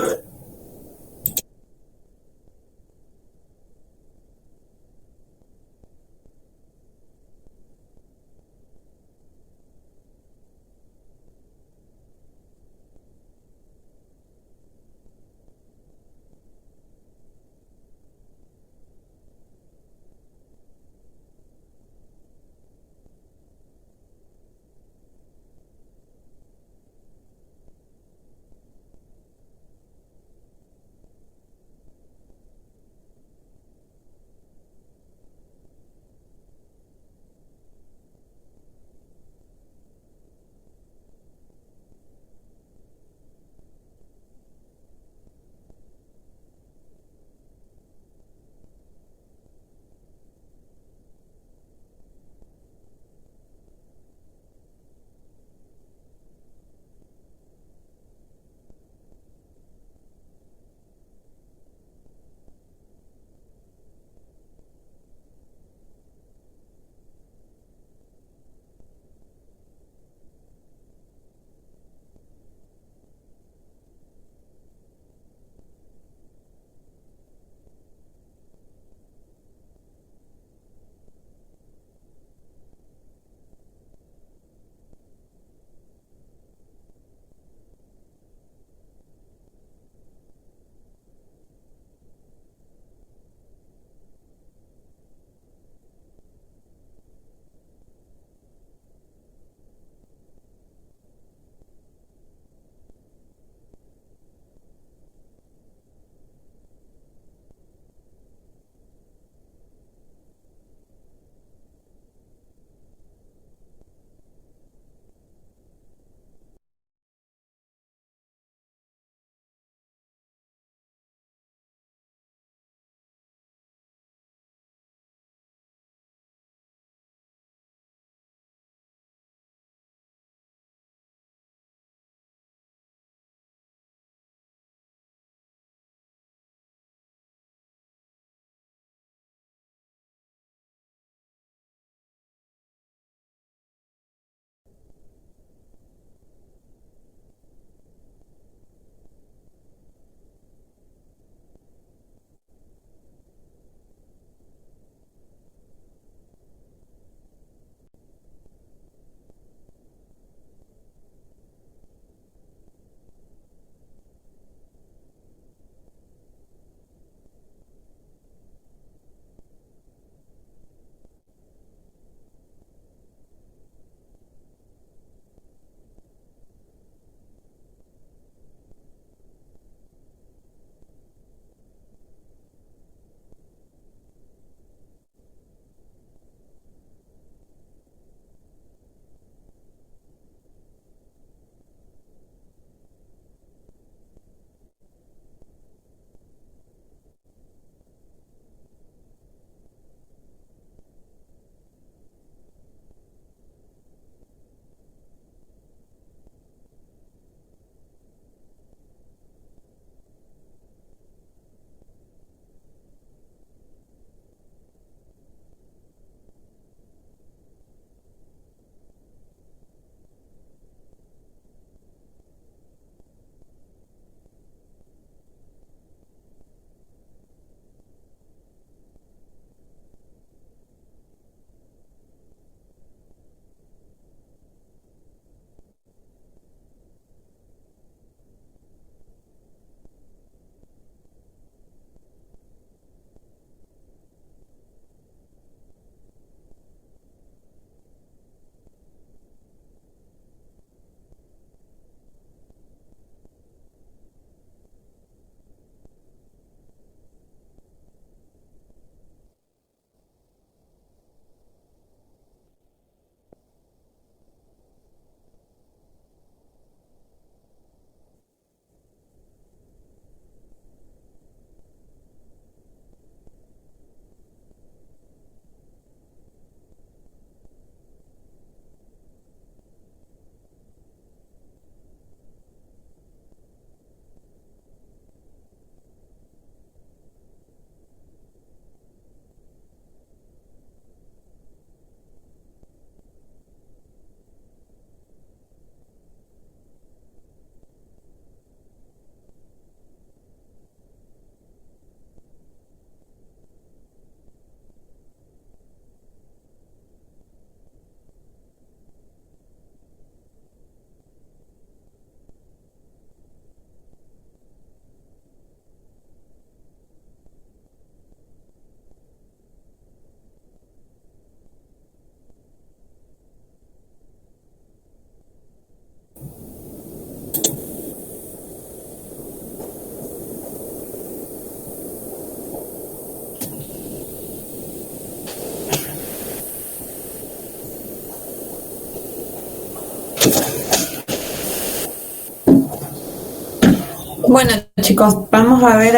Bueno, chicos, vamos a ver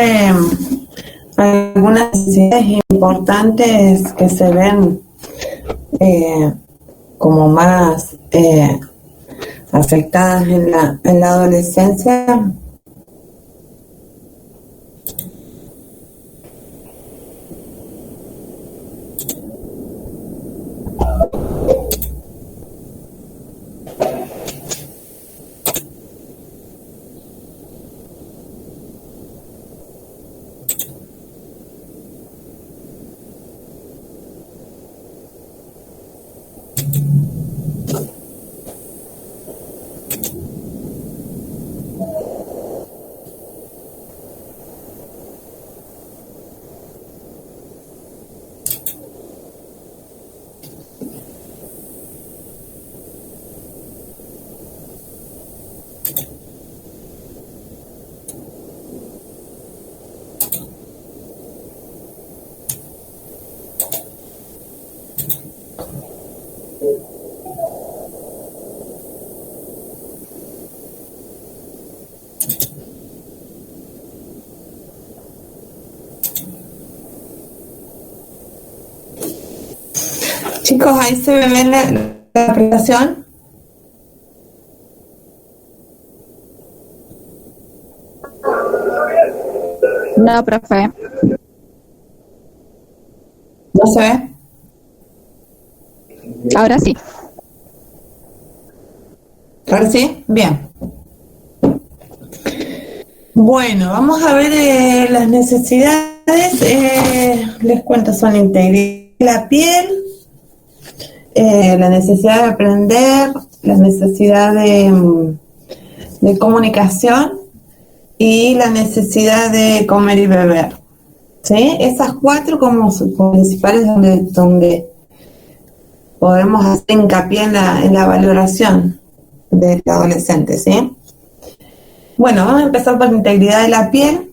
algunas necesidades importantes que se ven como más afectadas en la adolescencia. Chicos, ahí se ve la aplicación. No, profe. ¿No se ve? Ahora sí. ¿Ahora sí? Bien. Bueno, vamos a ver las necesidades. Les cuento, son integridad de la piel, la necesidad de aprender, la necesidad de comunicación y la necesidad de comer y beber. ¿Sí? Esas cuatro como principales donde podemos hacer hincapié en la valoración del adolescente, ¿sí? Bueno, vamos a empezar por la integridad de la piel.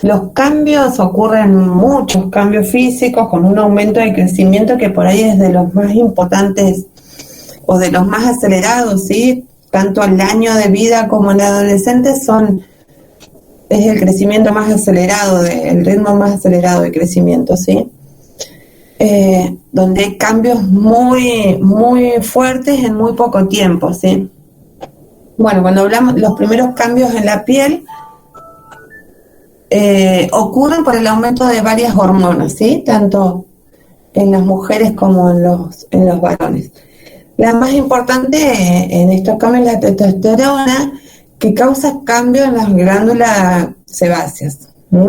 Los cambios, ocurren muchos cambios físicos con un aumento de crecimiento que por ahí es de los más importantes o de los más acelerados, ¿sí? Tanto al año de vida como en el adolescente es el crecimiento más acelerado, el ritmo más acelerado de crecimiento, ¿sí? Donde hay cambios muy, muy fuertes en muy poco tiempo, ¿sí? Bueno, cuando hablamos los primeros cambios en la piel, ocurren por el aumento de varias hormonas, ¿sí? Tanto en las mujeres como en los varones. La más importante en estos cambios es la testosterona, que causa cambios en las glándulas sebáceas, ¿sí?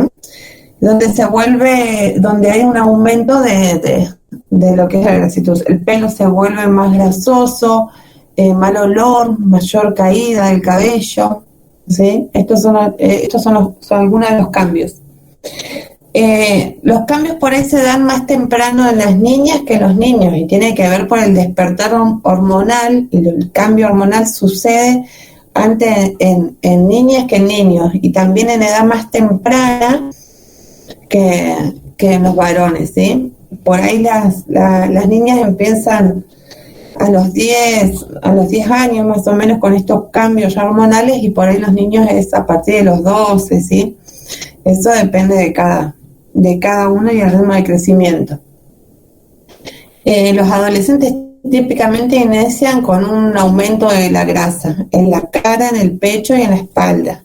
Donde hay un aumento de lo que es la grasitud. El pelo se vuelve más grasoso, mal olor, mayor caída del cabello, ¿sí? Estos son algunos de los cambios. Los cambios por ahí se dan más temprano en las niñas que en los niños y tiene que ver por el despertar hormonal, y el cambio hormonal sucede antes en niñas que en niños y también en edad más temprana que en los varones, ¿sí? Por ahí las niñas empiezan a los 10 años más o menos con estos cambios ya hormonales y por ahí los niños es a partir de los 12, ¿sí? Eso depende de cada uno y el ritmo de crecimiento. Los adolescentes típicamente inician con un aumento de la grasa en la cara, en el pecho y en la espalda.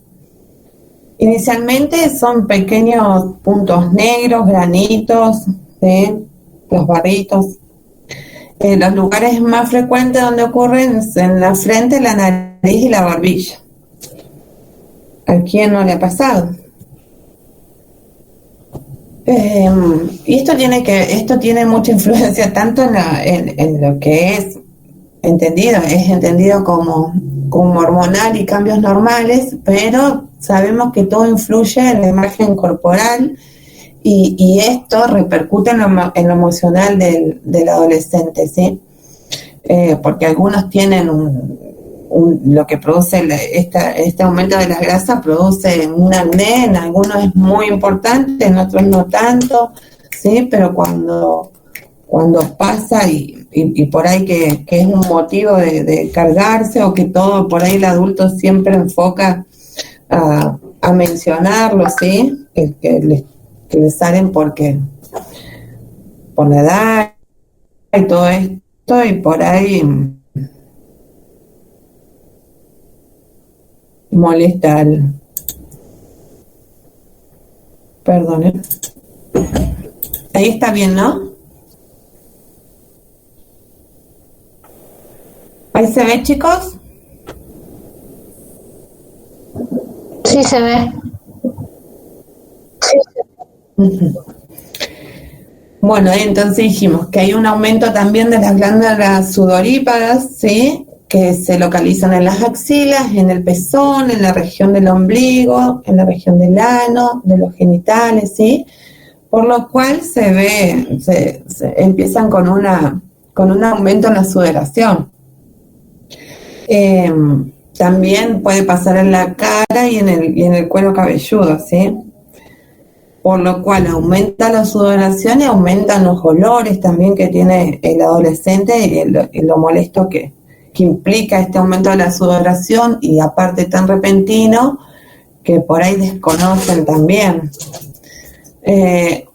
Inicialmente son pequeños puntos negros, granitos, ¿sí? Los barritos. Los lugares más frecuentes donde ocurren es en la frente, la nariz y la barbilla. ¿A quién no le ha pasado? Y esto tiene mucha influencia tanto en lo que es entendido como hormonal y cambios normales, pero sabemos que todo influye en la imagen corporal y esto repercute en lo emocional del adolescente, ¿sí? Porque algunos tienen lo que produce este aumento de la grasa, produce un acné, en algunos es muy importante, en otros no tanto, ¿sí? Pero cuando pasa y por ahí que es un motivo de cargarse o que todo, por ahí el adulto siempre enfoca a mencionarlo, ¿sí? Que les salen por la edad y todo esto, y por ahí molesta perdón, ¿eh? Ahí está bien, ¿no? ¿Ahí se ve, chicos? Sí, se ve. Uh-huh. Bueno, entonces dijimos que hay un aumento también de las glándulas sudoríparas, ¿sí? Que se localizan en las axilas, en el pezón, en la región del ombligo, en la región del ano, de los genitales, ¿sí? Por lo cual se empiezan con un aumento en la sudoración. También puede pasar en la cara y en el cuero cabelludo, ¿sí? Por lo cual aumenta la sudoración y aumentan los olores también que tiene el adolescente y lo molesto que implica este aumento de la sudoración, y aparte tan repentino que por ahí desconocen también.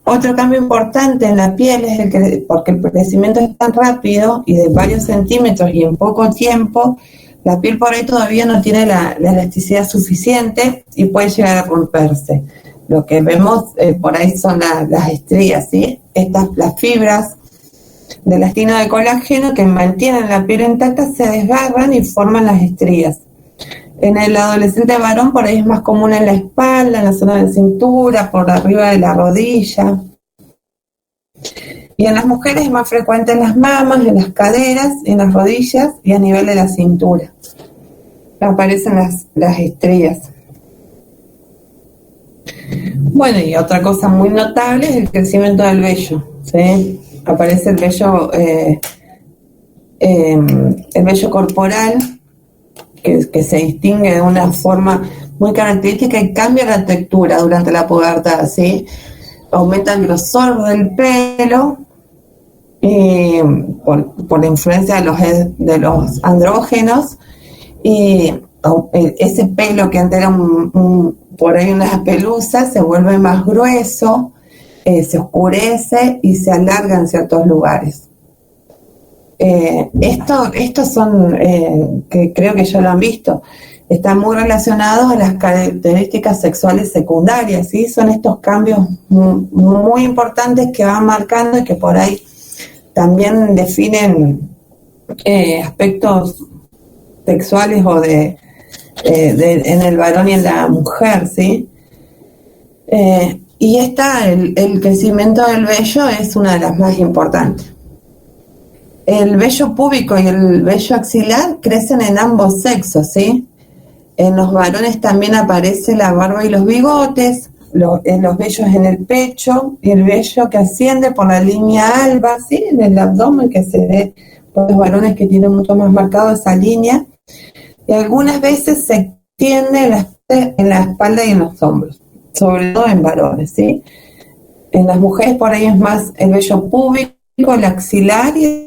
Otro cambio importante en la piel es porque el crecimiento es tan rápido y de varios centímetros y en poco tiempo, la piel por ahí todavía no tiene la elasticidad suficiente y puede llegar a romperse. Lo que vemos por ahí son las estrías, ¿sí? Las fibras de elastina de colágeno que mantienen la piel intacta se desgarran y forman las estrías. En el adolescente varón por ahí es más común en la espalda, en la zona de cintura, por arriba de la rodilla. Y en las mujeres es más frecuente en las mamas, en las caderas, en las rodillas y a nivel de la cintura. Aparecen las estrías. Bueno, y otra cosa muy notable es el crecimiento del vello, ¿sí? Aparece el vello corporal, que se distingue de una forma muy característica y cambia la textura durante la pubertad, ¿sí? Aumenta el grosor del pelo por la influencia de los andrógenos, y ese pelo que antes era por ahí unas pelusas se vuelve más grueso, se oscurece y se alarga en ciertos lugares. Estos son, que creo que ya lo han visto, están muy relacionados a las características sexuales secundarias, ¿sí? Son estos cambios muy importantes que van marcando y que por ahí también definen aspectos sexuales o en el varón y en la mujer, ¿sí? Y el crecimiento del vello es una de las más importantes. El vello púbico y el vello axilar crecen en ambos sexos, ¿sí? En los varones también aparece la barba y los bigotes, los vellos en el pecho y el vello que asciende por la línea alba, ¿sí? En el abdomen, que se ve por los varones que tienen mucho más marcado esa línea. Y algunas veces se extiende en la espalda y en los hombros, sobre todo en varones, ¿sí? En las mujeres por ahí es más el vello púbico, el axilar y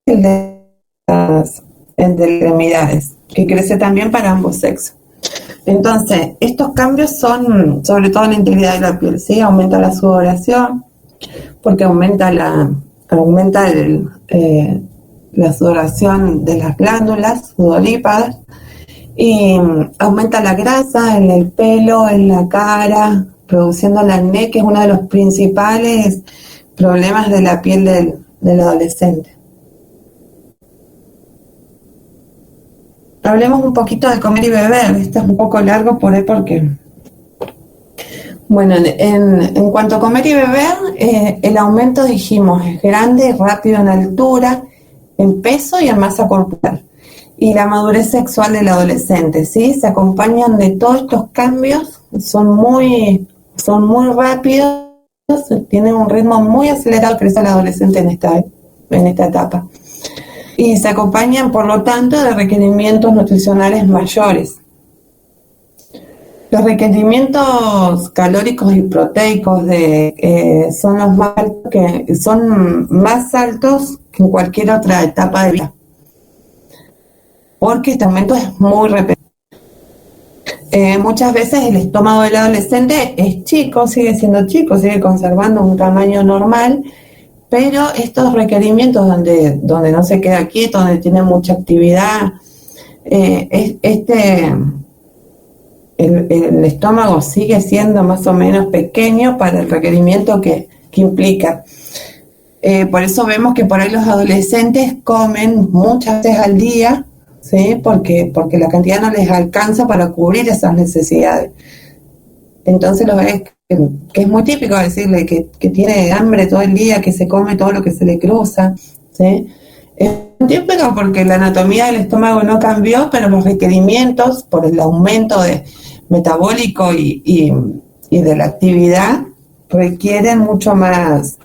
el de las extremidades, que crece también para ambos sexos. Entonces, estos cambios son sobre todo en la integridad de la piel, ¿sí? Aumenta la sudoración, porque aumenta la sudoración de las glándulas sudoríparas, y aumenta la grasa en el pelo, en la cara, produciendo el acné, que es uno de los principales problemas de la piel del adolescente. Hablemos un poquito de comer y beber. Esto es un poco largo por ahí porque... Bueno, en cuanto a comer y beber, el aumento, dijimos, es grande y rápido en altura, en peso y en masa corporal. Y la madurez sexual del adolescente, ¿sí? Se acompañan de todos estos cambios, son muy rápidos, tienen un ritmo muy acelerado que crece el adolescente en esta etapa. Y se acompañan, por lo tanto, de requerimientos nutricionales mayores. Los requerimientos calóricos y proteicos son más altos que en cualquier otra etapa de vida, porque este aumento es muy repentino. Muchas veces el estómago del adolescente es chico, sigue siendo chico, sigue conservando un tamaño normal, pero estos requerimientos donde no se queda quieto, donde tiene mucha actividad, el estómago sigue siendo más o menos pequeño para el requerimiento que implica. Por eso vemos que por ahí los adolescentes comen muchas veces al día, ¿sí? Porque la cantidad no les alcanza para cubrir esas necesidades. Entonces lo ves que es muy típico decirle que tiene hambre todo el día, que se come todo lo que se le cruza, ¿sí? Es típico porque la anatomía del estómago no cambió, pero los requerimientos por el aumento metabólico y de la actividad requieren mucho más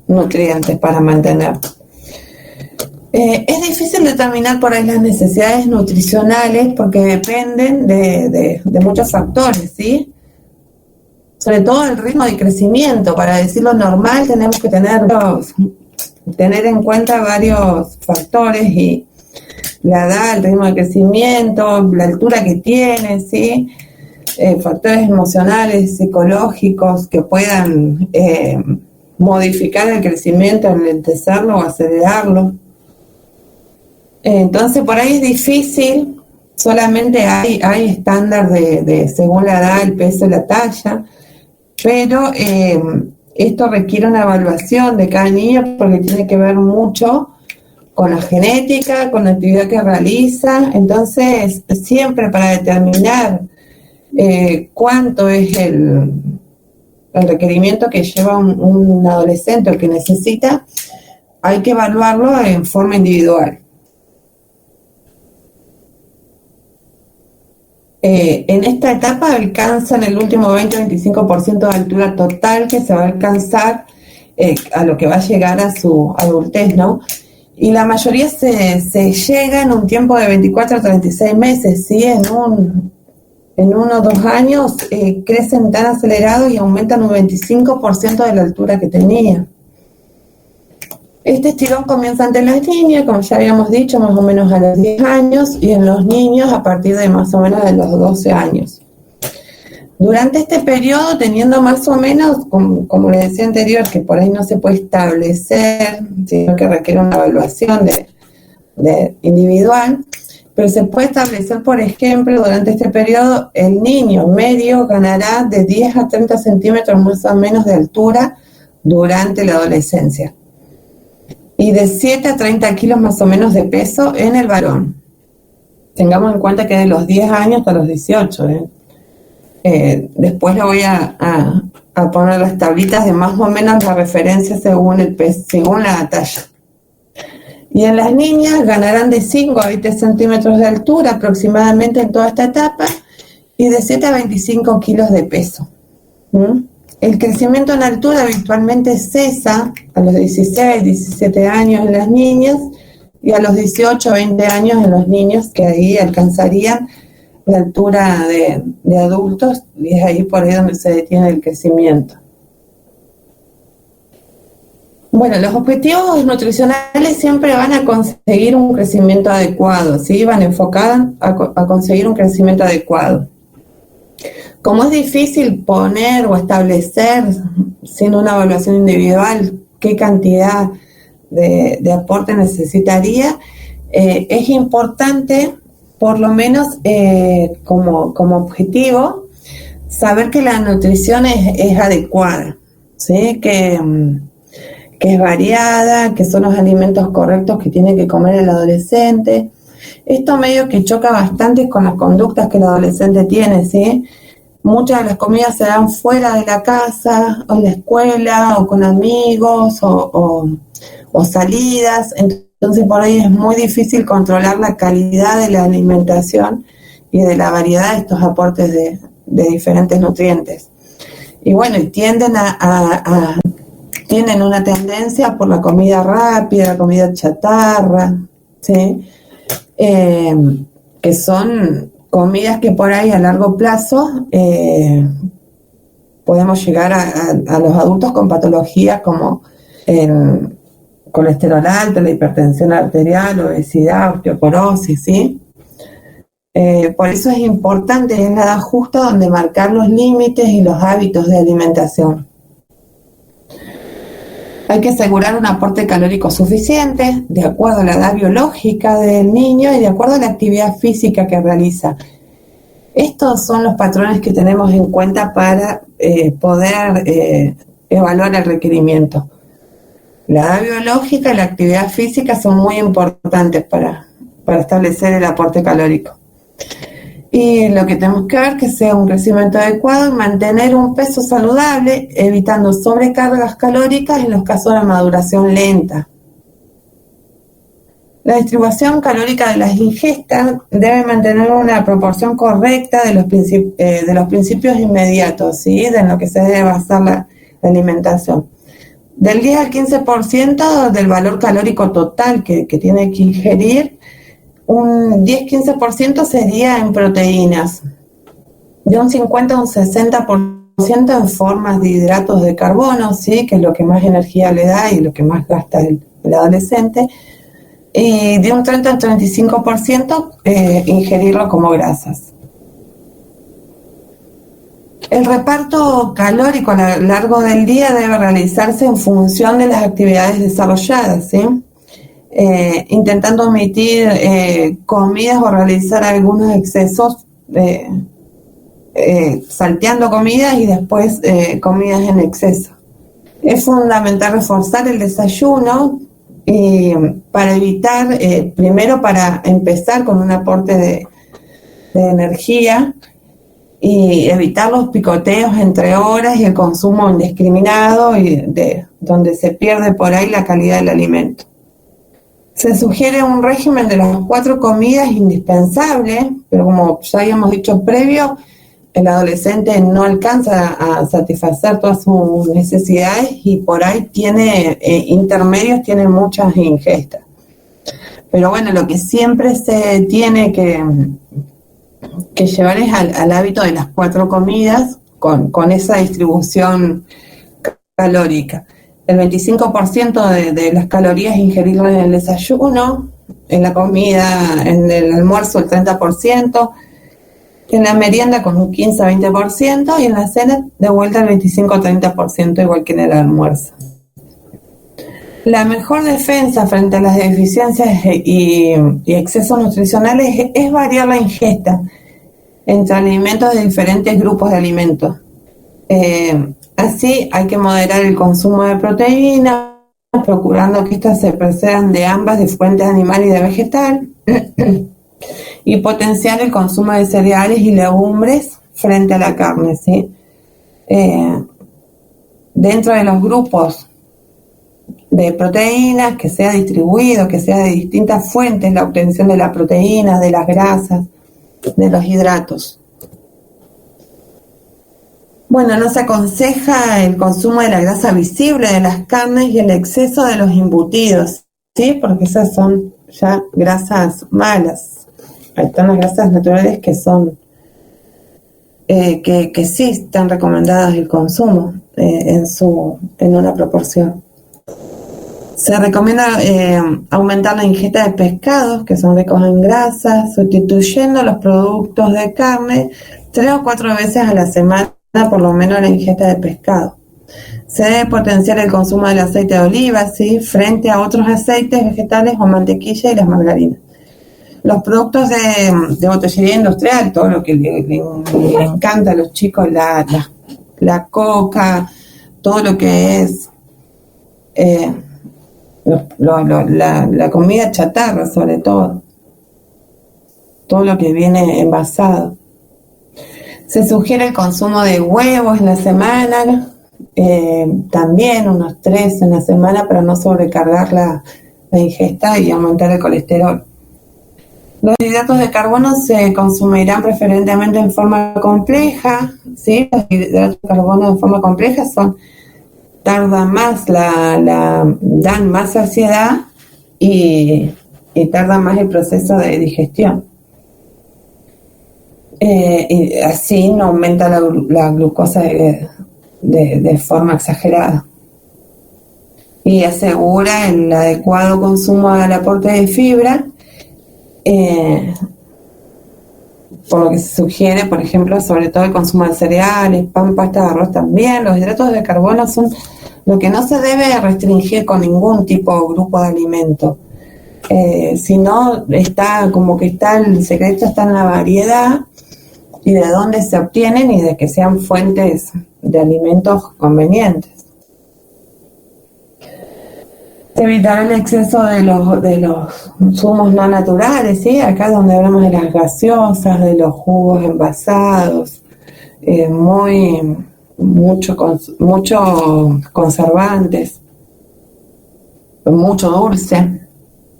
nutrientes para mantener. Es difícil determinar por ahí las necesidades nutricionales porque dependen de muchos factores, ¿sí? Sobre todo el ritmo de crecimiento. Para decirlo normal tenemos que tener en cuenta varios factores, y la edad, el ritmo de crecimiento, la altura que tiene, ¿sí? Factores emocionales, psicológicos que puedan modificar el crecimiento, enlentecerlo o acelerarlo. Entonces por ahí es difícil, solamente hay estándar de según la edad, el peso y la talla, pero esto requiere una evaluación de cada niño porque tiene que ver mucho con la genética, con la actividad que realiza. Entonces siempre para determinar cuánto es el requerimiento que lleva un adolescente o que necesita, hay que evaluarlo en forma individual. En esta etapa alcanzan el último 20-25% de altura total que se va a alcanzar a lo que va a llegar a su adultez, ¿no? Y la mayoría se llega en un tiempo de 24 a 36 meses, ¿sí? En 1 o 2 años crecen tan acelerado y aumentan un 25% de la altura que tenía. Este estirón comienza ante las niñas, como ya habíamos dicho, más o menos a los 10 años, y en los niños a partir de más o menos de los 12 años. Durante este periodo, teniendo más o menos, como les decía anterior, que por ahí no se puede establecer, sino que requiere una evaluación de individual, pero se puede establecer, por ejemplo, durante este periodo, el niño medio ganará de 10 a 30 centímetros más o menos de altura durante la adolescencia, y de 7 a 30 kilos más o menos de peso en el varón. Tengamos en cuenta que de los 10 años hasta los 18. Después le voy a poner las tablitas de más o menos la referencia según el peso, según la talla. Y en las niñas ganarán de 5 a 20 centímetros de altura aproximadamente en toda esta etapa, y de 7 a 25 kilos de peso. El crecimiento en altura habitualmente cesa a los 16, 17 años en las niñas, y a los 18, 20 años en los niños, que ahí alcanzarían la altura de adultos, y es ahí por ahí donde se detiene el crecimiento. Bueno, los objetivos nutricionales siempre van a conseguir un crecimiento adecuado, ¿sí? Van enfocados a conseguir un crecimiento adecuado. Como es difícil poner o establecer, sin una evaluación individual, qué cantidad de aporte necesitaría, es importante, por lo menos como objetivo, saber que la nutrición es adecuada, ¿sí? Que es variada, que son los alimentos correctos que tiene que comer el adolescente. Esto medio que choca bastante con las conductas que el adolescente tiene, ¿sí? Muchas de las comidas se dan fuera de la casa, o en la escuela, o con amigos, o salidas. Entonces por ahí es muy difícil controlar la calidad de la alimentación y de la variedad de estos aportes de diferentes nutrientes. Y bueno, tienen una tendencia por la comida rápida, la comida chatarra, ¿sí? Que son comidas que por ahí a largo plazo podemos llegar a los adultos con patologías como el colesterol alto, la hipertensión arterial, obesidad, osteoporosis, ¿sí? Por eso es importante en la edad justa donde marcar los límites y los hábitos de alimentación. Hay que asegurar un aporte calórico suficiente de acuerdo a la edad biológica del niño y de acuerdo a la actividad física que realiza. Estos son los patrones que tenemos en cuenta para poder evaluar el requerimiento. La edad biológica y la actividad física son muy importantes para establecer el aporte calórico. Y lo que tenemos que ver es que sea un crecimiento adecuado y mantener un peso saludable, evitando sobrecargas calóricas en los casos de maduración lenta. La distribución calórica de las ingestas debe mantener una proporción correcta de los principios inmediatos, ¿sí? De lo que se debe basar la alimentación. Del 10 al 15% del valor calórico total que tiene que ingerir, un 10-15% sería en proteínas, de un 50 a un 60% en formas de hidratos de carbono, ¿sí? Que es lo que más energía le da y lo que más gasta el adolescente, y de un 30 al 35% ingerirlo como grasas. El reparto calórico a lo largo del día debe realizarse en función de las actividades desarrolladas, ¿sí? Intentando omitir comidas o realizar algunos excesos, salteando comidas y después comidas en exceso. Es fundamental reforzar el desayuno para evitar, primero para empezar con un aporte de energía y evitar los picoteos entre horas y el consumo indiscriminado y donde se pierde por ahí la calidad del alimento. Se sugiere un régimen de las 4 comidas indispensable, pero como ya habíamos dicho previo, el adolescente no alcanza a satisfacer todas sus necesidades y por ahí tiene intermedios, tiene muchas ingestas. Pero bueno, lo que siempre se tiene que llevar es al hábito de las 4 comidas con esa distribución calórica. El 25% de las calorías ingerirlas en el desayuno, en la comida, en el almuerzo el 30%, en la merienda con un 15-20% y en la cena de vuelta el 25-30%, igual que en el almuerzo. La mejor defensa frente a las deficiencias y excesos nutricionales es variar la ingesta entre alimentos de diferentes grupos de alimentos. Así hay que moderar el consumo de proteínas, procurando que éstas se procedan de ambas, de fuentes animal y de vegetal, y potenciar el consumo de cereales y legumbres frente a la carne, ¿sí? Dentro de los grupos de proteínas, que sea distribuido, que sea de distintas fuentes, la obtención de la proteína, de las grasas, de los hidratos. Bueno, no se aconseja el consumo de la grasa visible de las carnes y el exceso de los embutidos, ¿sí? Porque esas son ya grasas malas. Ahí están las grasas naturales que son, que sí están recomendadas el consumo en una proporción. Se recomienda aumentar la ingesta de pescados, que son ricos en grasa, sustituyendo los productos de carne 3 o 4 veces a la semana, por lo menos la ingesta de pescado. Se debe potenciar el consumo del aceite de oliva, ¿sí? Frente a otros aceites vegetales o mantequilla y las margarinas. Los productos de botillería industrial, todo lo que le encanta a los chicos, la coca, todo lo que es la comida chatarra, sobre todo lo que viene envasado. Se sugiere el consumo de huevos en la semana, también unos 3 en la semana para no sobrecargar la ingesta y aumentar el colesterol. Los hidratos de carbono se consumirán preferentemente en forma compleja, ¿sí? Los hidratos de carbono en forma compleja tardan más, dan más saciedad y tarda más el proceso de digestión. Y así no aumenta la glucosa de forma exagerada. Y asegura el adecuado consumo del aporte de fibra por lo que se sugiere, por ejemplo, sobre todo el consumo de cereales, pan, pasta, de arroz también. Los hidratos de carbono son lo que no se debe restringir con ningún tipo o grupo de alimento. Sino está como que está el secreto está en la variedad y de dónde se obtienen y de que sean fuentes de alimentos convenientes. Evitar el exceso de los zumos no naturales, ¿sí? Acá donde hablamos de las gaseosas, de los jugos envasados, mucho conservantes, mucho dulce.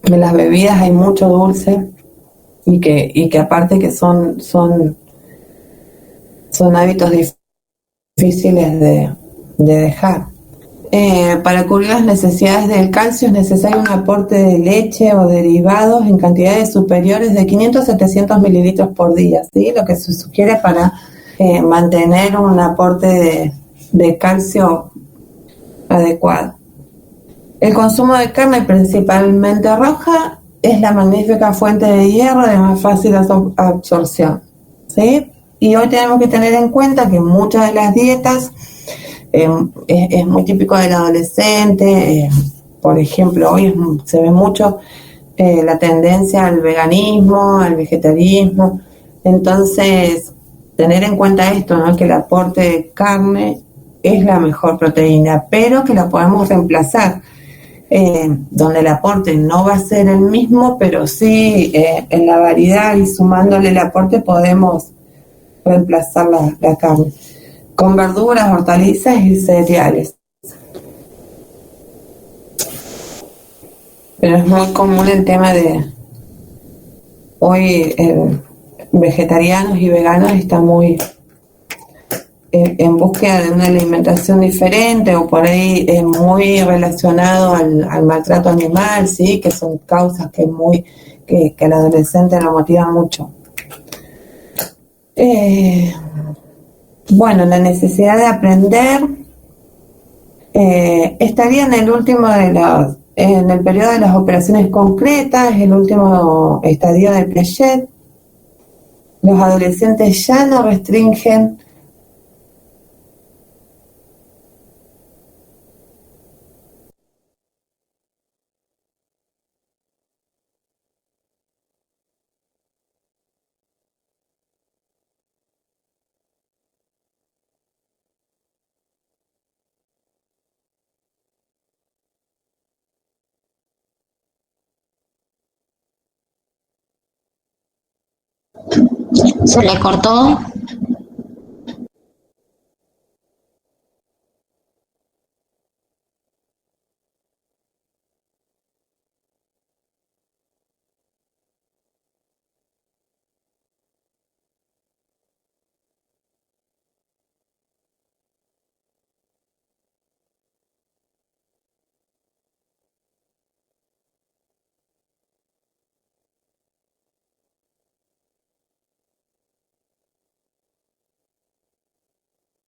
En las bebidas hay mucho dulce y que aparte que son hábitos difíciles de dejar. Para cubrir las necesidades del calcio es necesario un aporte de leche o derivados en cantidades superiores de 500 a 700 mililitros por día, ¿sí? Lo que se sugiere para mantener un aporte de calcio adecuado. El consumo de carne, principalmente roja, es la magnífica fuente de hierro de más fácil absorción, ¿sí? Y hoy tenemos que tener en cuenta que muchas de las dietas es muy típico del adolescente. Por ejemplo, hoy se ve mucho la tendencia al veganismo, al vegetarianismo. Entonces, tener en cuenta esto, ¿no? Que el aporte de carne es la mejor proteína, pero que la podemos reemplazar. Donde el aporte no va a ser el mismo, pero sí en la variedad y sumándole el aporte podemos reemplazar la carne con verduras, hortalizas y cereales. Pero es muy común el tema de hoy vegetarianos y veganos están muy en búsqueda de una alimentación diferente o por ahí muy relacionado al maltrato animal, sí, que son causas que al adolescente lo motivan mucho. Bueno, la necesidad de aprender estaría en el último en el periodo de las operaciones concretas, el último estadio de Piaget. Los adolescentes ya no restringen Se le cortó.